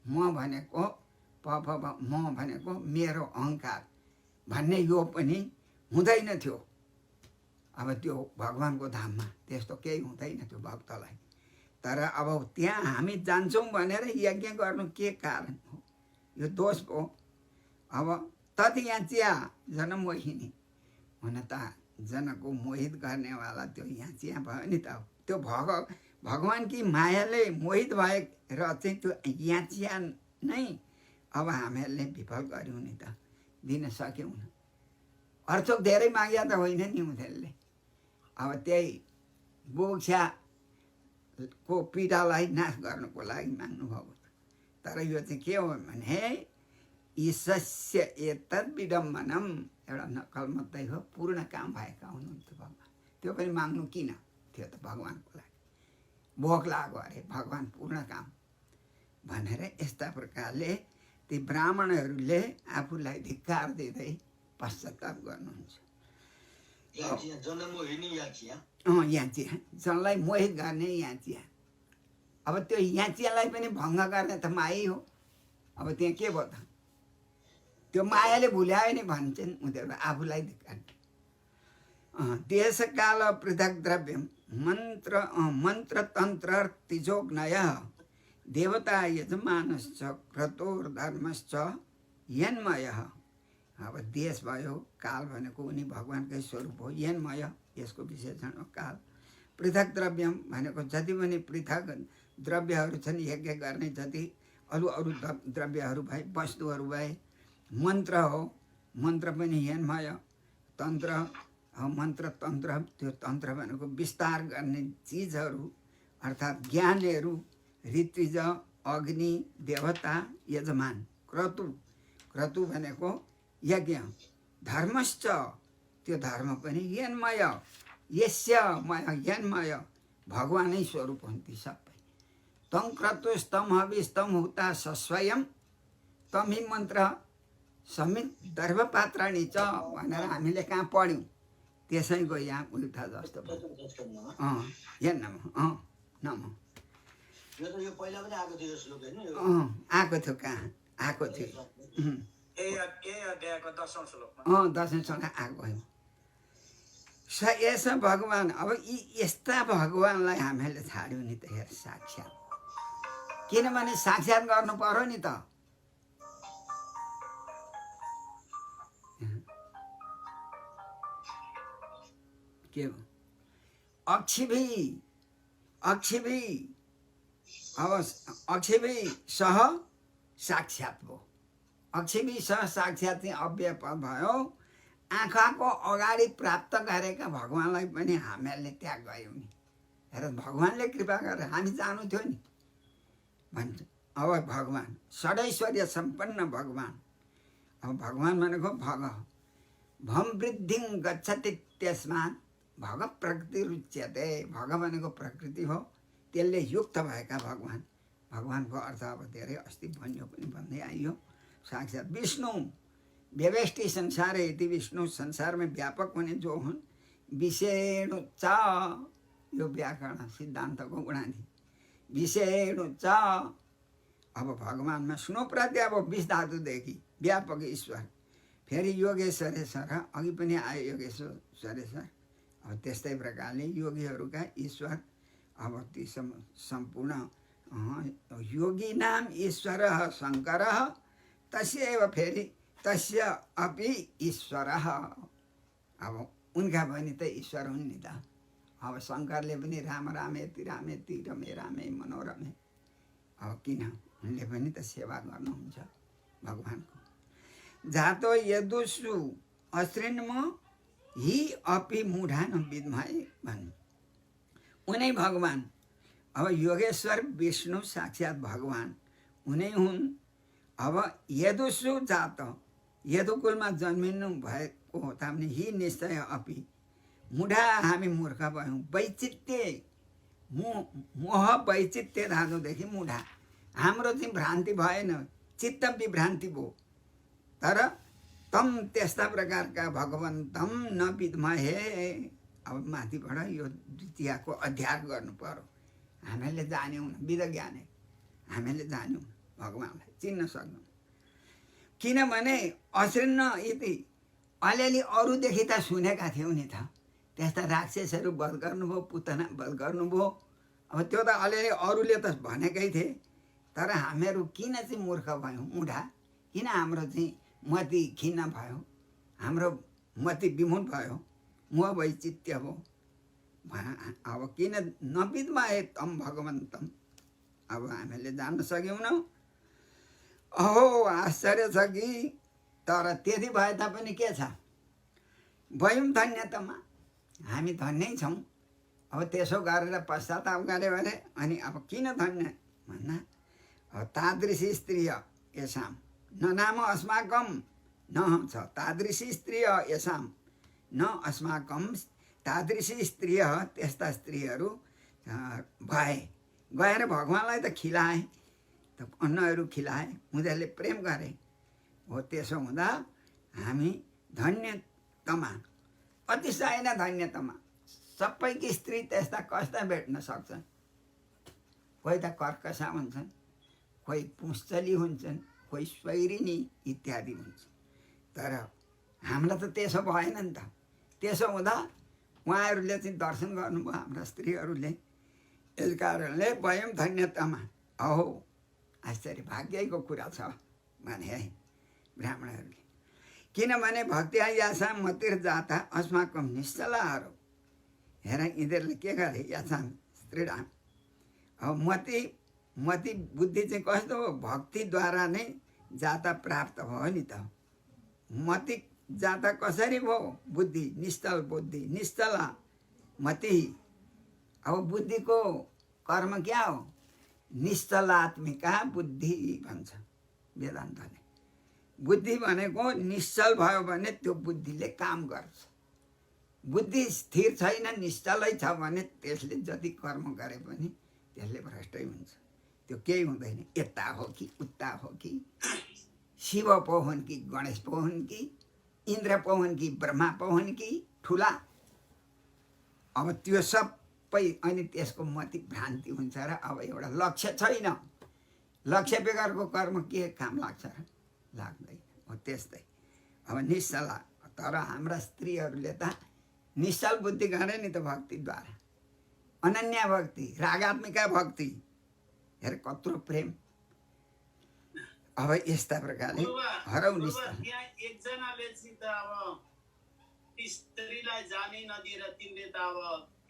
म भनेको म भनेको मेरो अहङ्कार भन्ने यो पनि हुँदैन थियो। अब त्यो भगवानको धाममा त्यस्तो केही हुँदैन थियो भक्तलाई। तर अब त्यहाँ हामी जान्छौँ भनेर यज्ञ गर्नु के कारण हो? यो दोष हो। अब तत यहाँ चिया जन मोहिनी, हुन त जनको मोहित गर्नेवाला त्यो यहाँ चिया भयो नि त। त्यो भगवानकी मायाले मोहित भएर चाहिँ त्यो यहाँ चिया नै अब हामीहरूले विफल गऱ्यौँ नि त, दिन सक्यौँ न। अर्थोक धेरै माग्या त होइन नि उनीहरूले। अब त्यही बुभुक्षाको पीडालाई नाश गर्नुको लागि माग्नुभएको। तर यो चाहिँ के हो भने ईशस्य एतद् विडम्बनम, एउटा नक्कल मात्रै हो, पूर्ण काम भएका हुनुहुन्छ भगवान्। त्यो पनि माग्नु किन? त्यो त भगवानको लागि भोक लाग्यो अरे, भगवान् पूर्ण काम भनेर यस्ता प्रकारले ती ब्राह्मणहरूले आफूलाई धिक्कार दिँदै पश्चाताप गर्नुहुन्छ। याचिया जनलाई मोहित गर्ने याचिया। अब त्यो याचियालाई पनि भङ्ग गर्ने त मायै हो। अब त्यहाँ के भयो त? त्यो मायाले भुल्यायो नि भन्छन् उनीहरू, आफूलाई धिक्कार। देशकाल पृथक द्रव्यम मन्त्र तन्त्र तिजोग्नय देवता यजमानश्च क्रतुर्धर्मश्च यन्मय। अब देश भयो, काल भनेको उनी भगवानकै स्वरूप हो, यन्मय यसको विशेषण हो काल। पृथक द्रव्यम भनेको जति पनि पृथक द्रव्यहरू छन्, यज्ञ गर्ने जति अरू द्रव्यहरू भए, वस्तुहरू भए। मन्त्र हो, मन्त्र पनि यन्मय। तन्त्र मन्त्र तन्त्र, त्यो तन्त्र भनेको विस्तार गर्ने चिजहरू अर्थात् ज्ञानहरू। ऋत्विज अग्नि देवता यजमान। क्रतु भनेको यज्ञ। धर्मश्च त्यो धर्म पनि यन्मय, यस्यमय यन्मय, भगवानै स्वरूप हुन् ती सबै। तम क्रतुस्तम हविस्तम हुता सस्वयं तम हि मन्त्र समित दर्भपात्राणि च भनेर हामीले कहाँ पढ्यौँ? त्यसैको यहाँ उल्टा जस्तो नम आएको थियो, कहाँ आएको थियो? 10औं श्लोकमा 10औं श्लोक आएको हो। यसो भगवान्, अब यी यस्ता भगवान्लाई हामीले छाड्यौँ नि त। हेर साक्षात्, किनभने साक्षात् गर्नु पर्यो नि त। के हो? अक्षिभी अब अक्षिभी सह साक्षात् भयो। अक्षिभी सह साक्षात् चाहिँ अव्यय पद भयो। आँखाको अगाडि प्राप्त गरेका भगवान्लाई पनि हामीहरूले त्याग गऱ्यौँ नि। हेर भगवान्ले कृपा गरेर हामी जानु थियो नि भन्छ। अब भगवान् षडैश्वर्य सम्पन्न भगवान्। अब भगवान् भनेको भम वृद्धिं गच्छति त्यसमा भग प्रकृति रुच्यते। भग भनेको प्रकृति हो, त्यसले युक्त भएका भगवान्। भगवानको अर्थ अब धेरै अस्ति भन्यो पनि भन्दै आइयो। साक्षात् विष्णु व्यवेष्टि संसार यति, विष्णु संसारमा व्यापक हुने जो हुन्। विषेणु च, यो व्याकरण सिद्धान्तको उडानी। विषेणु च, अब भगवान्मा स्नो प्रति अब 20 धातुदेखि व्यापक ईश्वर। फेरि योगेश्वरेश्वर, अघि पनि आयो योगेश्वरेश्वर। अब त्यस्तै प्रकारले योगीहरूका ईश्वर। अब ती सम्पूर्ण योगी नाम ईश्वरः शङ्करः तस्यैव फेरि तस्य अपि ईश्वरः। अब उनका पनि त ईश्वर हुन् नि त। अब शङ्करले पनि राम रामेति रामेति रमे रामे मनोरमे। अब किन उनले पनि त सेवा गर्नुहुन्छ भगवानको। जातो यदुषु अश्रिन्म हि अपि मूढान विद्महे भन्नु। उनै भगवान् अब योगेश्वर विष्णु साक्षात भगवान् उनै हुन्। अब यदुसु जात यदुकुलमा जन्मिनु भएको हो तापनि हि निश्चय अपि मुढा हामी मूर्ख भयौँ। वैचित्य मोह वैचित्य धातुदेखि मुढा हाम्रो चाहिँ भ्रान्ति भएन, चित्त विभ्रान्ति भयो। तर तम त्यस्ता प्रकारका भगवन्तम न विद्महे। अब माथिबाट यो द्वितीयको अध्याय गर्नु पर्यो। हामीले जान्यौँ विद ज्ञाने हामीले जान्यौँ भगवान्लाई चिन्न सक्छौँ। किनभने अश्रिन्न इति अलिअलि अरूदेखि त सुनेका थियौँ नि त। त्यस्ता राक्षसहरू वध गर्नुभयो, पुतना वध गर्नुभयो। अब त्यो त अलिअलि अरूले त भनेकै थिए। तर हामीहरू किन चाहिँ मूर्ख भयौँ, मुढा किन हाम्रो चाहिँ मति खिन्न भयो, हाम्रो मति विमुख भयो, मोह वैचित्य भयो। अब किन नविद्महे तम भगवन्तम। अब हामीले जान्न सक्यौँ। अहो आश्चर्य छ कि। तर त्यति भए तापनि के छ, वयम धन्यतामा हामी धन्यै छौँ। अब त्यसो गरेर पश्चाताप गऱ्यो भने अनि अब किन धन्य भन्दा तादृशी स्त्रिय यसाम न नाम अस्माकं न छ। तादृशी स्त्रिय यसाम न अस्माकं तादृशी स्त्रिय त्यस्ता स्त्रीहरू भए गएर भगवान्लाई त खिलाए, त अन्नहरू खिलाए, उनीहरूले प्रेम गरे हो। त्यसो हुँदा हामी धन्यतमा अतिशय नै धन्यतमा। सबैकी स्त्री त्यस्ता कस्ता भेट्न सक्छन्। कोही त कर्कशा हुन्छन्, कोही पुँचली हुन्छन्, कोही स्वैरिनी इत्यादि हुन्छ। तर हामीलाई त त्यसो भएन नि त। त्यसो हुँदा उहाँहरूले चाहिँ दर्शन गर्नुभयो हाम्रा स्त्रीहरूले। यस कारणले वयम धन्यतामा। अहो आश्चर्य भाग्यको कुरा छ भने है ब्राह्मणहरूले। किनभने भक्ति यासाम मतिर जाता अस्माकं निश्चलाहरू। हेर यिनीहरूले के गरे यासाम स्त्रीराम। अब मति बुद्धि चाहिँ कस्तो हो, भक्तिद्वारा नै जाता प्राप्त भयो नि त। मति जाता कसरी भयो, बुद्धि निश्चल बुद्धि निश्चला मति। अब बुद्धिको कर्म क्या हो, निश्चलात्मिका बुद्धि भन्छ वेदान्तले। बुद्धि भनेको निश्चल भयो भने त्यो बुद्धिले काम गर्छ। बुद्धि स्थिर छैन, निश्चलै छ भने त्यसले जति कर्म गरे पनि त्यसले भ्रष्टै हुन्छ। त्यो केही हुँदैन। यता हो कि उता हो कि, शिव पो हुन् कि गणेश पो हुन् कि, इन्द्र पो हुन् कि ब्रह्मा पो हुन् कि ठुला। अब त्यो सबै अनि त्यसको मति भ्रान्ति हुन्छ र अब एउटा लक्ष्य छैन। लक्ष्य बेगरको कर्म के काम लाग्छ र, लाग्दैन हो। त्यस्तै अब निश्चला। तर हाम्रा स्त्रीहरूले त निश्चल बुद्धि गरे नि त भक्तिद्वारा। अनन्या भक्ति, रागात्मिका भक्ति। हेर कत्रो प्रेम। अब यस्ता प्रकारले हरौ निश्चल। एकजनाले चाहिँ त अब स्त्रीलाई जानै नदिएर तिनले त अब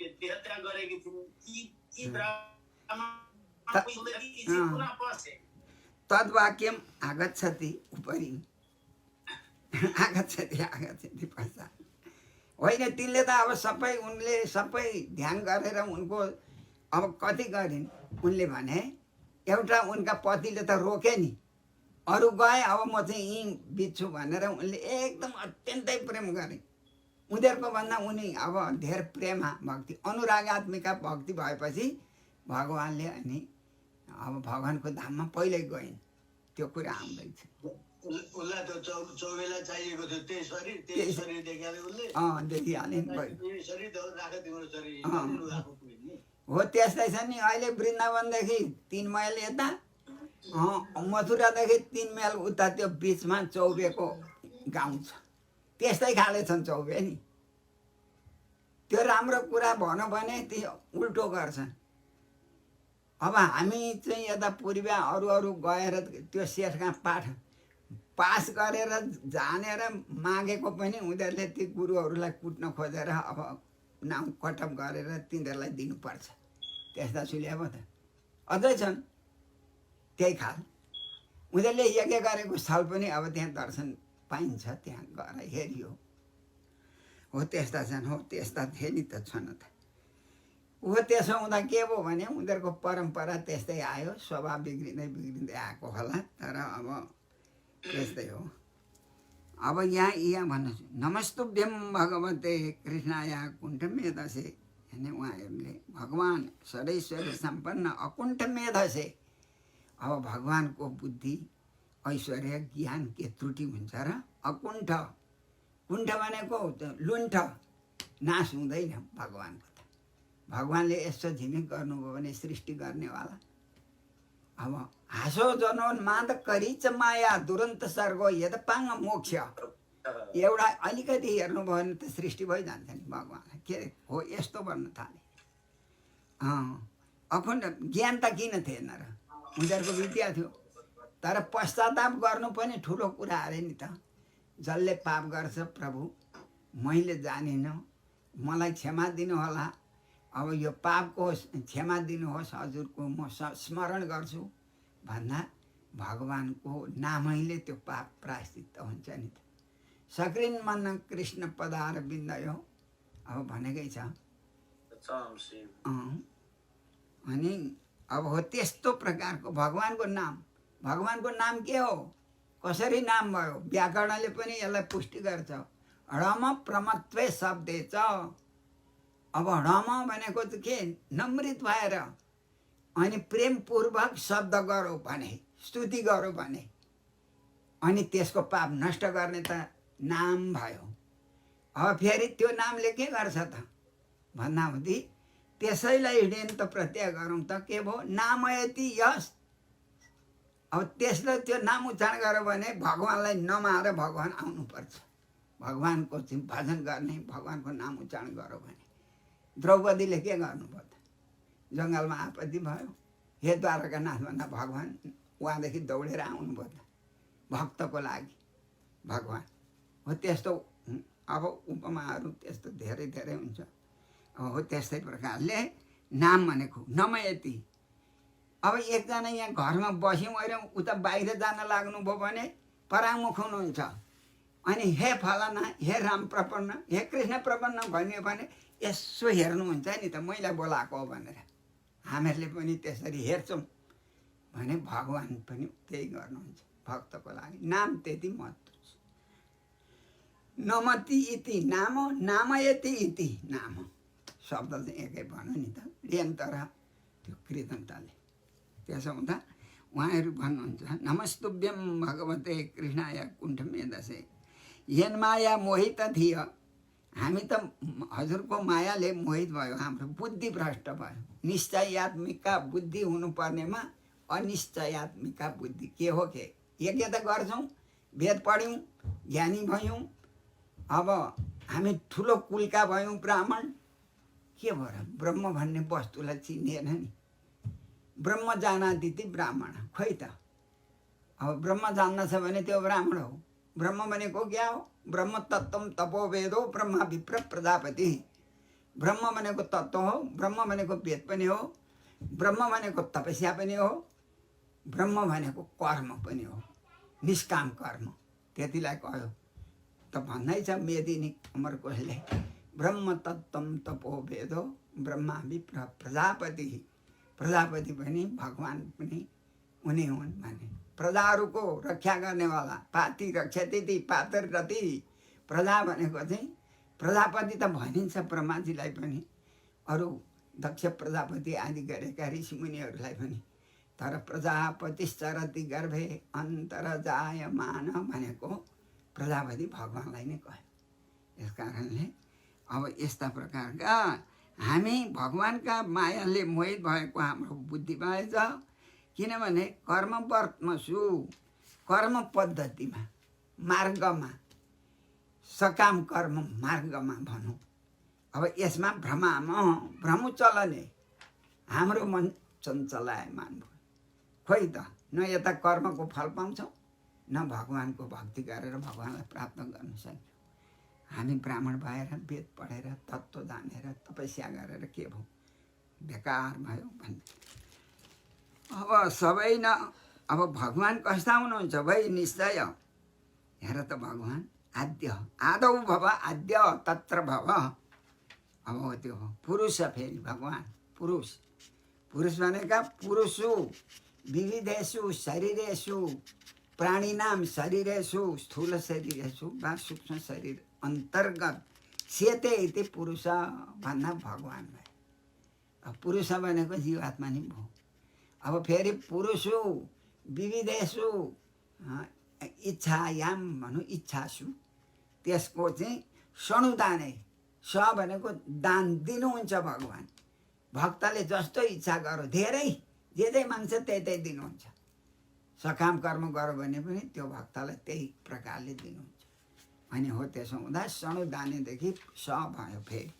हत्या गरेकी थिइन्। तद्वाक्यम आगच्छति उपरि आगच्छति पश्चात। होइन तिनले त अब सबै उनले सबै ध्यान गरेर उनको अब कति गरिन्। उनले भने एउटा उनका पतिले त रोके नि, अरू गए अब म चाहिँ यहीँ बित्छु भनेर उनले एकदम अत्यन्तै प्रेम गरे। उनीहरूको भन्दा उनी अब धेर प्रेम भक्ति अनुरागात्मिका भक्ति भएपछि भगवान्ले अनि अब भगवान्को धाममा पहिल्यै गइन्। त्यो कुरा आउँदैछ। उसलाई त चौबेला चाहिएको थियो त्यही शरीर देखिहाल्यो उसले। देखिहाल्यो नि शरीर त राख तिम्रो शरीर हो। त्यस्तै छ नि। अहिले वृन्दावनदेखि 3 माइल यता, मथुरादेखि 3 माइल उता त्यो बिचमा चौबेको गाउँ छ। त्यस्तै खाले छन् चौबे नि। त्यो राम्रो कुरा भनौँ भने त्यो उल्टो गर्छन्। अब हामी चाहिँ यता पूर्व अरू गएर त्यो शेषका पास गरेर जानेर मागेको पनि उनीहरूले ती गुरुहरूलाई कुट्न खोजेर अब नाम कटअप गरेर तिनीहरूलाई दिनुपर्छ। त्यस्ता सुल्याएको त अझै छन् त्यही खाल। उनीहरूले यज्ञ गरेको स्थल पनि अब त्यहाँ दर्शन पाइन्छ, त्यहाँ गएर हेरियो हो। त्यस्ता छन्। हो त्यस्ता थिए नि त छन् त। हो त्यसो हुँदा के भयो भने उनीहरूको परम्परा त्यस्तै आयो, स्वभाव बिग्रिँदै बिग्रिँदै आएको होला। तर अब त्यस्तै हो। अब यहाँ भन्नुहोस्, नमस्तुभ्यम भगवते कृष्णाय कुण्ठ मेधसे, यानी उहाँहरूले भगवान् षडैश्वर्य सम्पन्न अकुण्ठ मेधसे। अब भगवानको बुद्धि ऐश्वर्य ज्ञान के त्रुटि हुन्छ र? अकुण्ठ, कुण्ठ भनेको लुण्ठ, नाश हुँदैन भगवानको त। भगवानले यसो झिमिक गर्नुभयो भने सृष्टि गर्नेवाला। अब हाँसो जनोन्माद करिच माया दुरन्त सर्गो यदपाङ मोक्ष। एउटा अलिकति हेर्नुभयो भने त सृष्टि भइजान्छ नि भगवान्लाई। के हो यस्तो भन्नु थाले। अखण्ड ज्ञान त किन थिएन र? उनीहरूको विद्या थियो। तर पश्चाताप गर्नु पनि ठुलो कुरा अरे नि त। जसले पाप गर्छ, प्रभु मैले जानिनँ, मलाई क्षमा दिनुहोला, अब यो पापको क्षमा दिनुहोस् हजुरको, म स्मरण गर्छु भन्दा भगवानको नामैले त्यो पाप प्रायश्चित्त हुन्छ नि त। सक्रिन मन कृष्ण पदार बिन्दयो, अब भनेकै छ। अनि अब हो त्यस्तो प्रकारको भगवानको नाम। भगवानको नाम के हो, कसरी नाम भयो? व्याकरणले पनि यसलाई पुष्टि गर्छ। ह्रम प्रमत्वे शब्दे च। अब ह्रम भनेको चाहिँ के, नम्रित भएर अनि प्रेमपूर्वक शब्द गरौ भने, स्तुति गरौ भने, अनि त्यसको पाप नष्ट गर्ने त नाम भयो। अब फेरि त्यो नामले के गर्छ त भन्दा हुँदी त्यसैलाई हिँडेन त प्रत्यय गरौँ त के भयो, नाम यति यस। अब त्यसलाई त्यो नाम उच्चारण गर्यो भने भगवान्लाई नमाएर भगवान् आउनुपर्छ। भगवानको चाहिँ भजन गर्ने, भगवानको नाम उच्चारण गर्यो भने। द्रौपदीले के गर्नुभयो त? जङ्गलमा आपत्ति भयो, हे द्वारकानाथ भन्दा भगवान् उहाँदेखि दौडेर आउनुभयो त भक्तको लागि। भगवान् हो त्यस्तो। अब उपमाहरू त्यस्तो धेरै धेरै हुन्छ। हो त्यस्तै प्रकारले नाम भनेको नमयति। अब एकजना यहाँ घरमा बस्यौँ अरे उता बाहिर जान लाग्नुभयो भने परामुख हुनुहुन्छ। अनि हे फलाना, हे राम प्रपन्न, हे कृष्ण प्रपन्न भन्यो भने यसो हेर्नुहुन्छ नि त, मैलाई बोलाएको हो भनेर। हामीहरूले पनि त्यसरी हेर्छौँ भने भगवान् पनि त्यही गर्नुहुन्छ भक्तको लागि। नाम त्यति महत्त्व छ। नमति इति नाम, नामयति इति नाम। शब्द चाहिँ एकै भनौँ नि त, ऋन्तर त्यो कृतन्ताले। त्यसो हुँदा उहाँहरू भन्नुहुन्छ, नमस्तुभ्यम भगवते कृष्णाय कुण्ठ मेधसे येन माया मोहित थिय। हामी त हजुरको मायाले मोहित भयो, हाम्रो बुद्धि भ्रष्ट भयो। निश्चयात्मिका बुद्धि हुनुपर्नेमा अनिश्चयात्मिका बुद्धि के हो के? यज्ञ त गर्छौँ, वेद पढ्यौँ, ज्ञानी भयौँ, अब हामी ठुलो कुलका भयौँ, ब्राह्मण। के भयो? ब्रह्म भन्ने वस्तुलाई चिनिएन नि। ब्रह्म जानादिति ब्राह्मण, खोइ त। अब ब्रह्म जान्दछ भने त्यो ब्राह्मण हो। ब्रह्म भनेको क्या हो? ब्रह्म तत्त्वम तपो वेदो ब्रह्मा विप्र प्रजापति। ब्रह्म भनेको तत्त्व हो, ब्रह्म भनेको वेद पनि हो, ब्रह्म भनेको तपस्या पनि हो, ब्रह्म भनेको कर्म पनि हो, निष्काम कर्म। त्यतिलाई कह्यो त भन्दै छ मेदिनी अमरकोशले, ब्रह्म तत्त्वम तपो वेदो ब्रह्मा विप्र प्रजापति। प्रजापति पनि भगवान् पनि उनी हुन् भने। प्रजाहरूको रक्षा गर्नेवाला, पाति रक्षति पातर रति। प्रजा भनेको चाहिँ प्रजापति त भनिन्छ ब्रह्माजीलाई पनि, अरू दक्ष प्रजापति आदि गरेका ऋषिमुनिहरूलाई पनि। तर प्रजापतिश्चरति गर्भे अन्तर जायमान भनेको प्रजापति भगवान्लाई नै कह्यो। यस कारणले अब यस्ता प्रकारका हामी भगवान्का मायाले मोहित भएको हाम्रो बुद्धि भएछ। किनभने कर्मवर्त्मसु, कर्म पद्धतिमा, मार्गमा, सकाम कर्म मार्गमा भनौँ। अब यसमा भ्रम चलने हाम्रो मन चञ्चलायमान भयो। खोइ त, न यता कर्मको फल पाउँछौँ, न भगवान्को भक्ति गरेर भगवान्लाई प्राप्त गर्न सक्छौँ। हामी ब्राह्मण भएर वेद पढेर तत्त्व जानेर तपस्या गरेर के भयो? बेकार भयो भन्ने। अब सबै न, अब भगवान् कस्ता हुनुहुन्छ भाइ? निश्चय हेर त, भगवान् आद्य, आदौ भव आद्य तत्र भव। अब हो त्यो हो पुरुष फेरि भगवान् पुरुष भनेका पुरुषु विविधेषु शरीरेषु प्राणिनाम शरीरेषु स्थूल शरीरेषु वा सूक्ष्म शरीर अन्तर्गत सेते इति पुरुष भन्दा भगवान् भयो। अब पुरुष भनेको जीवात्मा नि भयो। अब फेरि पुरुषु विविधेषु इच्छायाम भनौँ इच्छासु त्यसको चाहिँ सणुदाने स भनेको दान दिनुहुन्छ भगवान्। भक्तले जस्तो इच्छा गरो धेरै जे जे माग्छ त्यही दिनुहुन्छ। सकाम कर्म गरो भने पनि त्यो भक्तलाई त्यही प्रकारले दिनुहुन्छ। अनि हो त्यसो हुँदा सणुदानेदेखि स भयो फेरि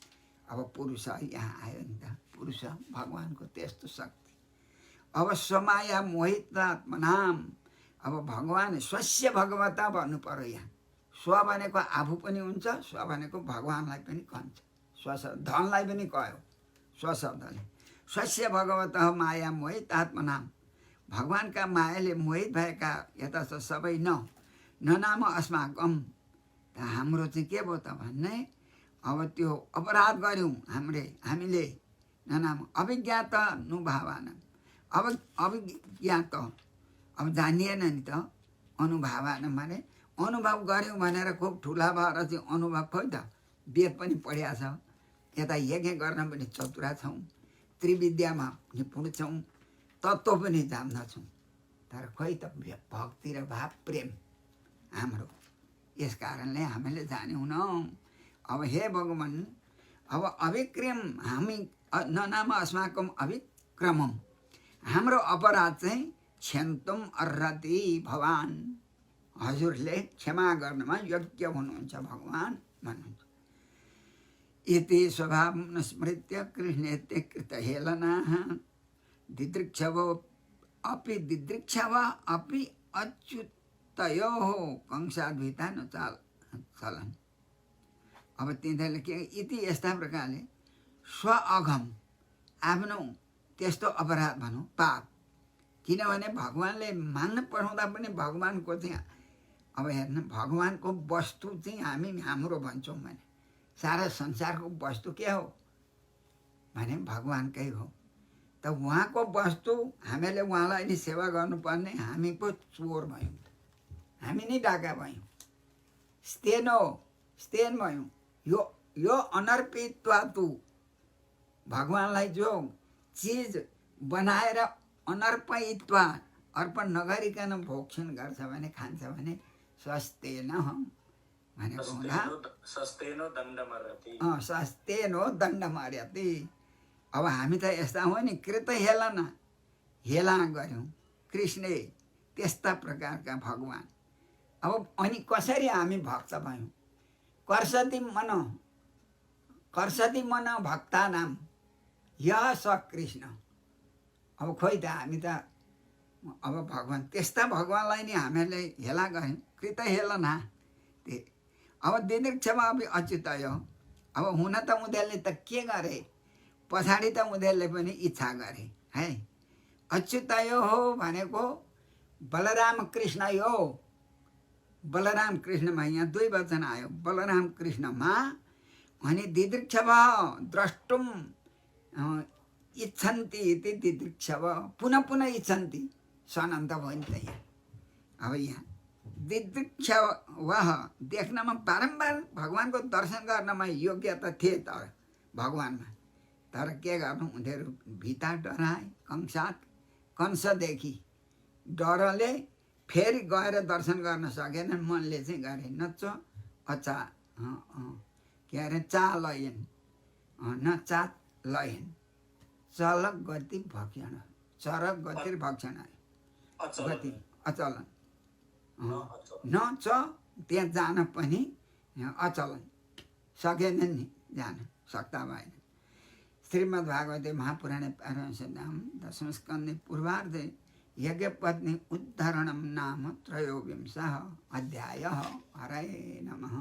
अब पुरुष यहाँ आयो नि त। पुरुष भगवान्को त्यस्तो शक्ति। अब स्वमाया मोहितात्मनाम अब भगवान् स्वस्य भगवता भन्नु पर्यो। यहाँ स्व भनेको आफू पनि हुन्छ, स्व भनेको भगवान्लाई पनि कहन्छ। स्वशब्द धनलाई पनि कह्यो स्वशब्दले। स्वस्य भगवतः माया मोहित आत्मनाम भगवान्का मायाले मोहित भएका यता त सबै न नाम अस्माकम हाम्रो चाहिँ के भयो त भन्ने अब त्यो अपराध गऱ्यौँ हामीले न नाम अभिज्ञात अनुभावान अब अभिज्ञात अब जानिएन नि त अनुभावान माने अनुभव गऱ्यौँ भनेर खुब ठुला भएर चाहिँ अनुभव खोइ त वेद पनि पढिया छ। यता यज्ञ गर्न पनि चतुरा छौँ, त्रिविद्यामा निपुण छौँ, तत्त्व पनि जान्दछौँ, तर खोइ त भक्ति र भाव प्रेम हाम्रो यस कारणले हामीले जान्यौँ न। अब हे भगवान् अब अभिक्रम हामी न नाम अस्माकम अभिक्रमम हाम्रो अपराध चाहिँ क्षन्तुम अर्हति भवान् हजुरले क्षमा गर्नमा योग्य हुनुहुन्छ भगवान् भन्नुहुन्छ। इति स्वभाव स्मृत्य कृष्णेत्य कृतहेलनाः दिदृक्षव अपि अच्युतयोः कंसाद्भिता न चलन। अब तिनीहरूले के इति यस्ता प्रकारले स्व अघम आफ्नो त्यस्तो अपराध भनौँ पाप। किनभने भगवान्ले माग्न पठाउँदा पनि भगवान्को चाहिँ अब हेर्नु भगवान्को वस्तु चाहिँ हाम्रो भन्छौँ भने सारा संसारको वस्तु के हो भने भगवान्कै हो। त उहाँको वस्तु हामीले उहाँलाई नि सेवा गर्नुपर्ने हामी पो चोर भयौँ, हामी नै डाका भयौँ, स्तेन भयौँ। यो अनर्पित्वातु भगवान्लाई जो चिज बनाएर अनर्पयित्वा अर्पण नगरिकन भोग्छन् गर्छ भने खान्छ भने स्वस्थेन भनेको हुँदा स्वस्थेनो दण्डमर्हति। अब हामी त यस्ता हो नि कृत हेला गऱ्यौँ कृष्णले त्यस्ता प्रकारका भगवान्। अब अनि कसरी हामी भक्त भयौँ कर्षति मन भक्तानाम यः स कृष्ण। अब खोइ त हामी त अब भगवान् त्यस्ता भगवान्लाई नि हामीले हेला गऱ्यौँ कृत हेलना। अब दिदृक्षमा अब अच्युतयो अब हुन त उनीहरूले त के गरे पछाडि त उनीहरूले पनि इच्छा गरे है। अच्युतयो हो भनेको बलराम कृष्ण यो बलराम कृष्णमा यहाँ दुई वचन आयो बलराम कृष्णमा। अनि दिदृक्षव द्रष्टुम इच्छन्ति इति दिदृक्षव पुनः इच्छन्ति सनन्त भयो नि त यहाँ। अब यहाँ दिदृक्षव देख्नमा बारम्बार भगवान्को दर्शन गर्नमा योग्यता थिए त भगवान्मा, तर के गर्नु उनीहरू भिता डराए कंसदेखि डरले फेरि गएर दर्शन गर्न सकेनन्। मनले चाहिँ गरे नच अचा के अरे चालयन नचा लयन चलक गति भक्षण चरक गति भक्षण गति अचलन न च त्यहाँ जान पनि अचलन सकेनन् नि जान सक्ता भएन। श्रीमद्भागवते महापुराणे पारमहंसनाम दशम स्कन्धे पूर्वार्धे यज्ञपत्नी उद्धरणं नाम त्रयोविंशः अध्यायः। हरये नमः।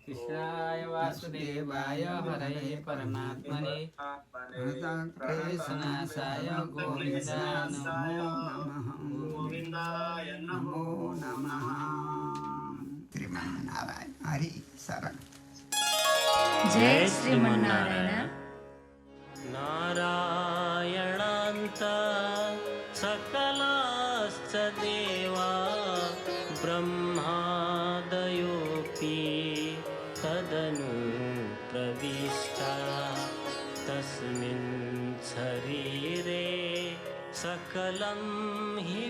कृष्णाय वासुदेवाय हरये परमात्मने कृष्णाय गोविन्दाय नमो नमः। श्रीमन्नारायण हरि शरण। जय श्रीमन्नारायण। नारायणान्त सकलाश्च देवा ब्रह्मादयोऽपि तदनु प्रविष्टा तस्मिन् शरीरे सकलं हि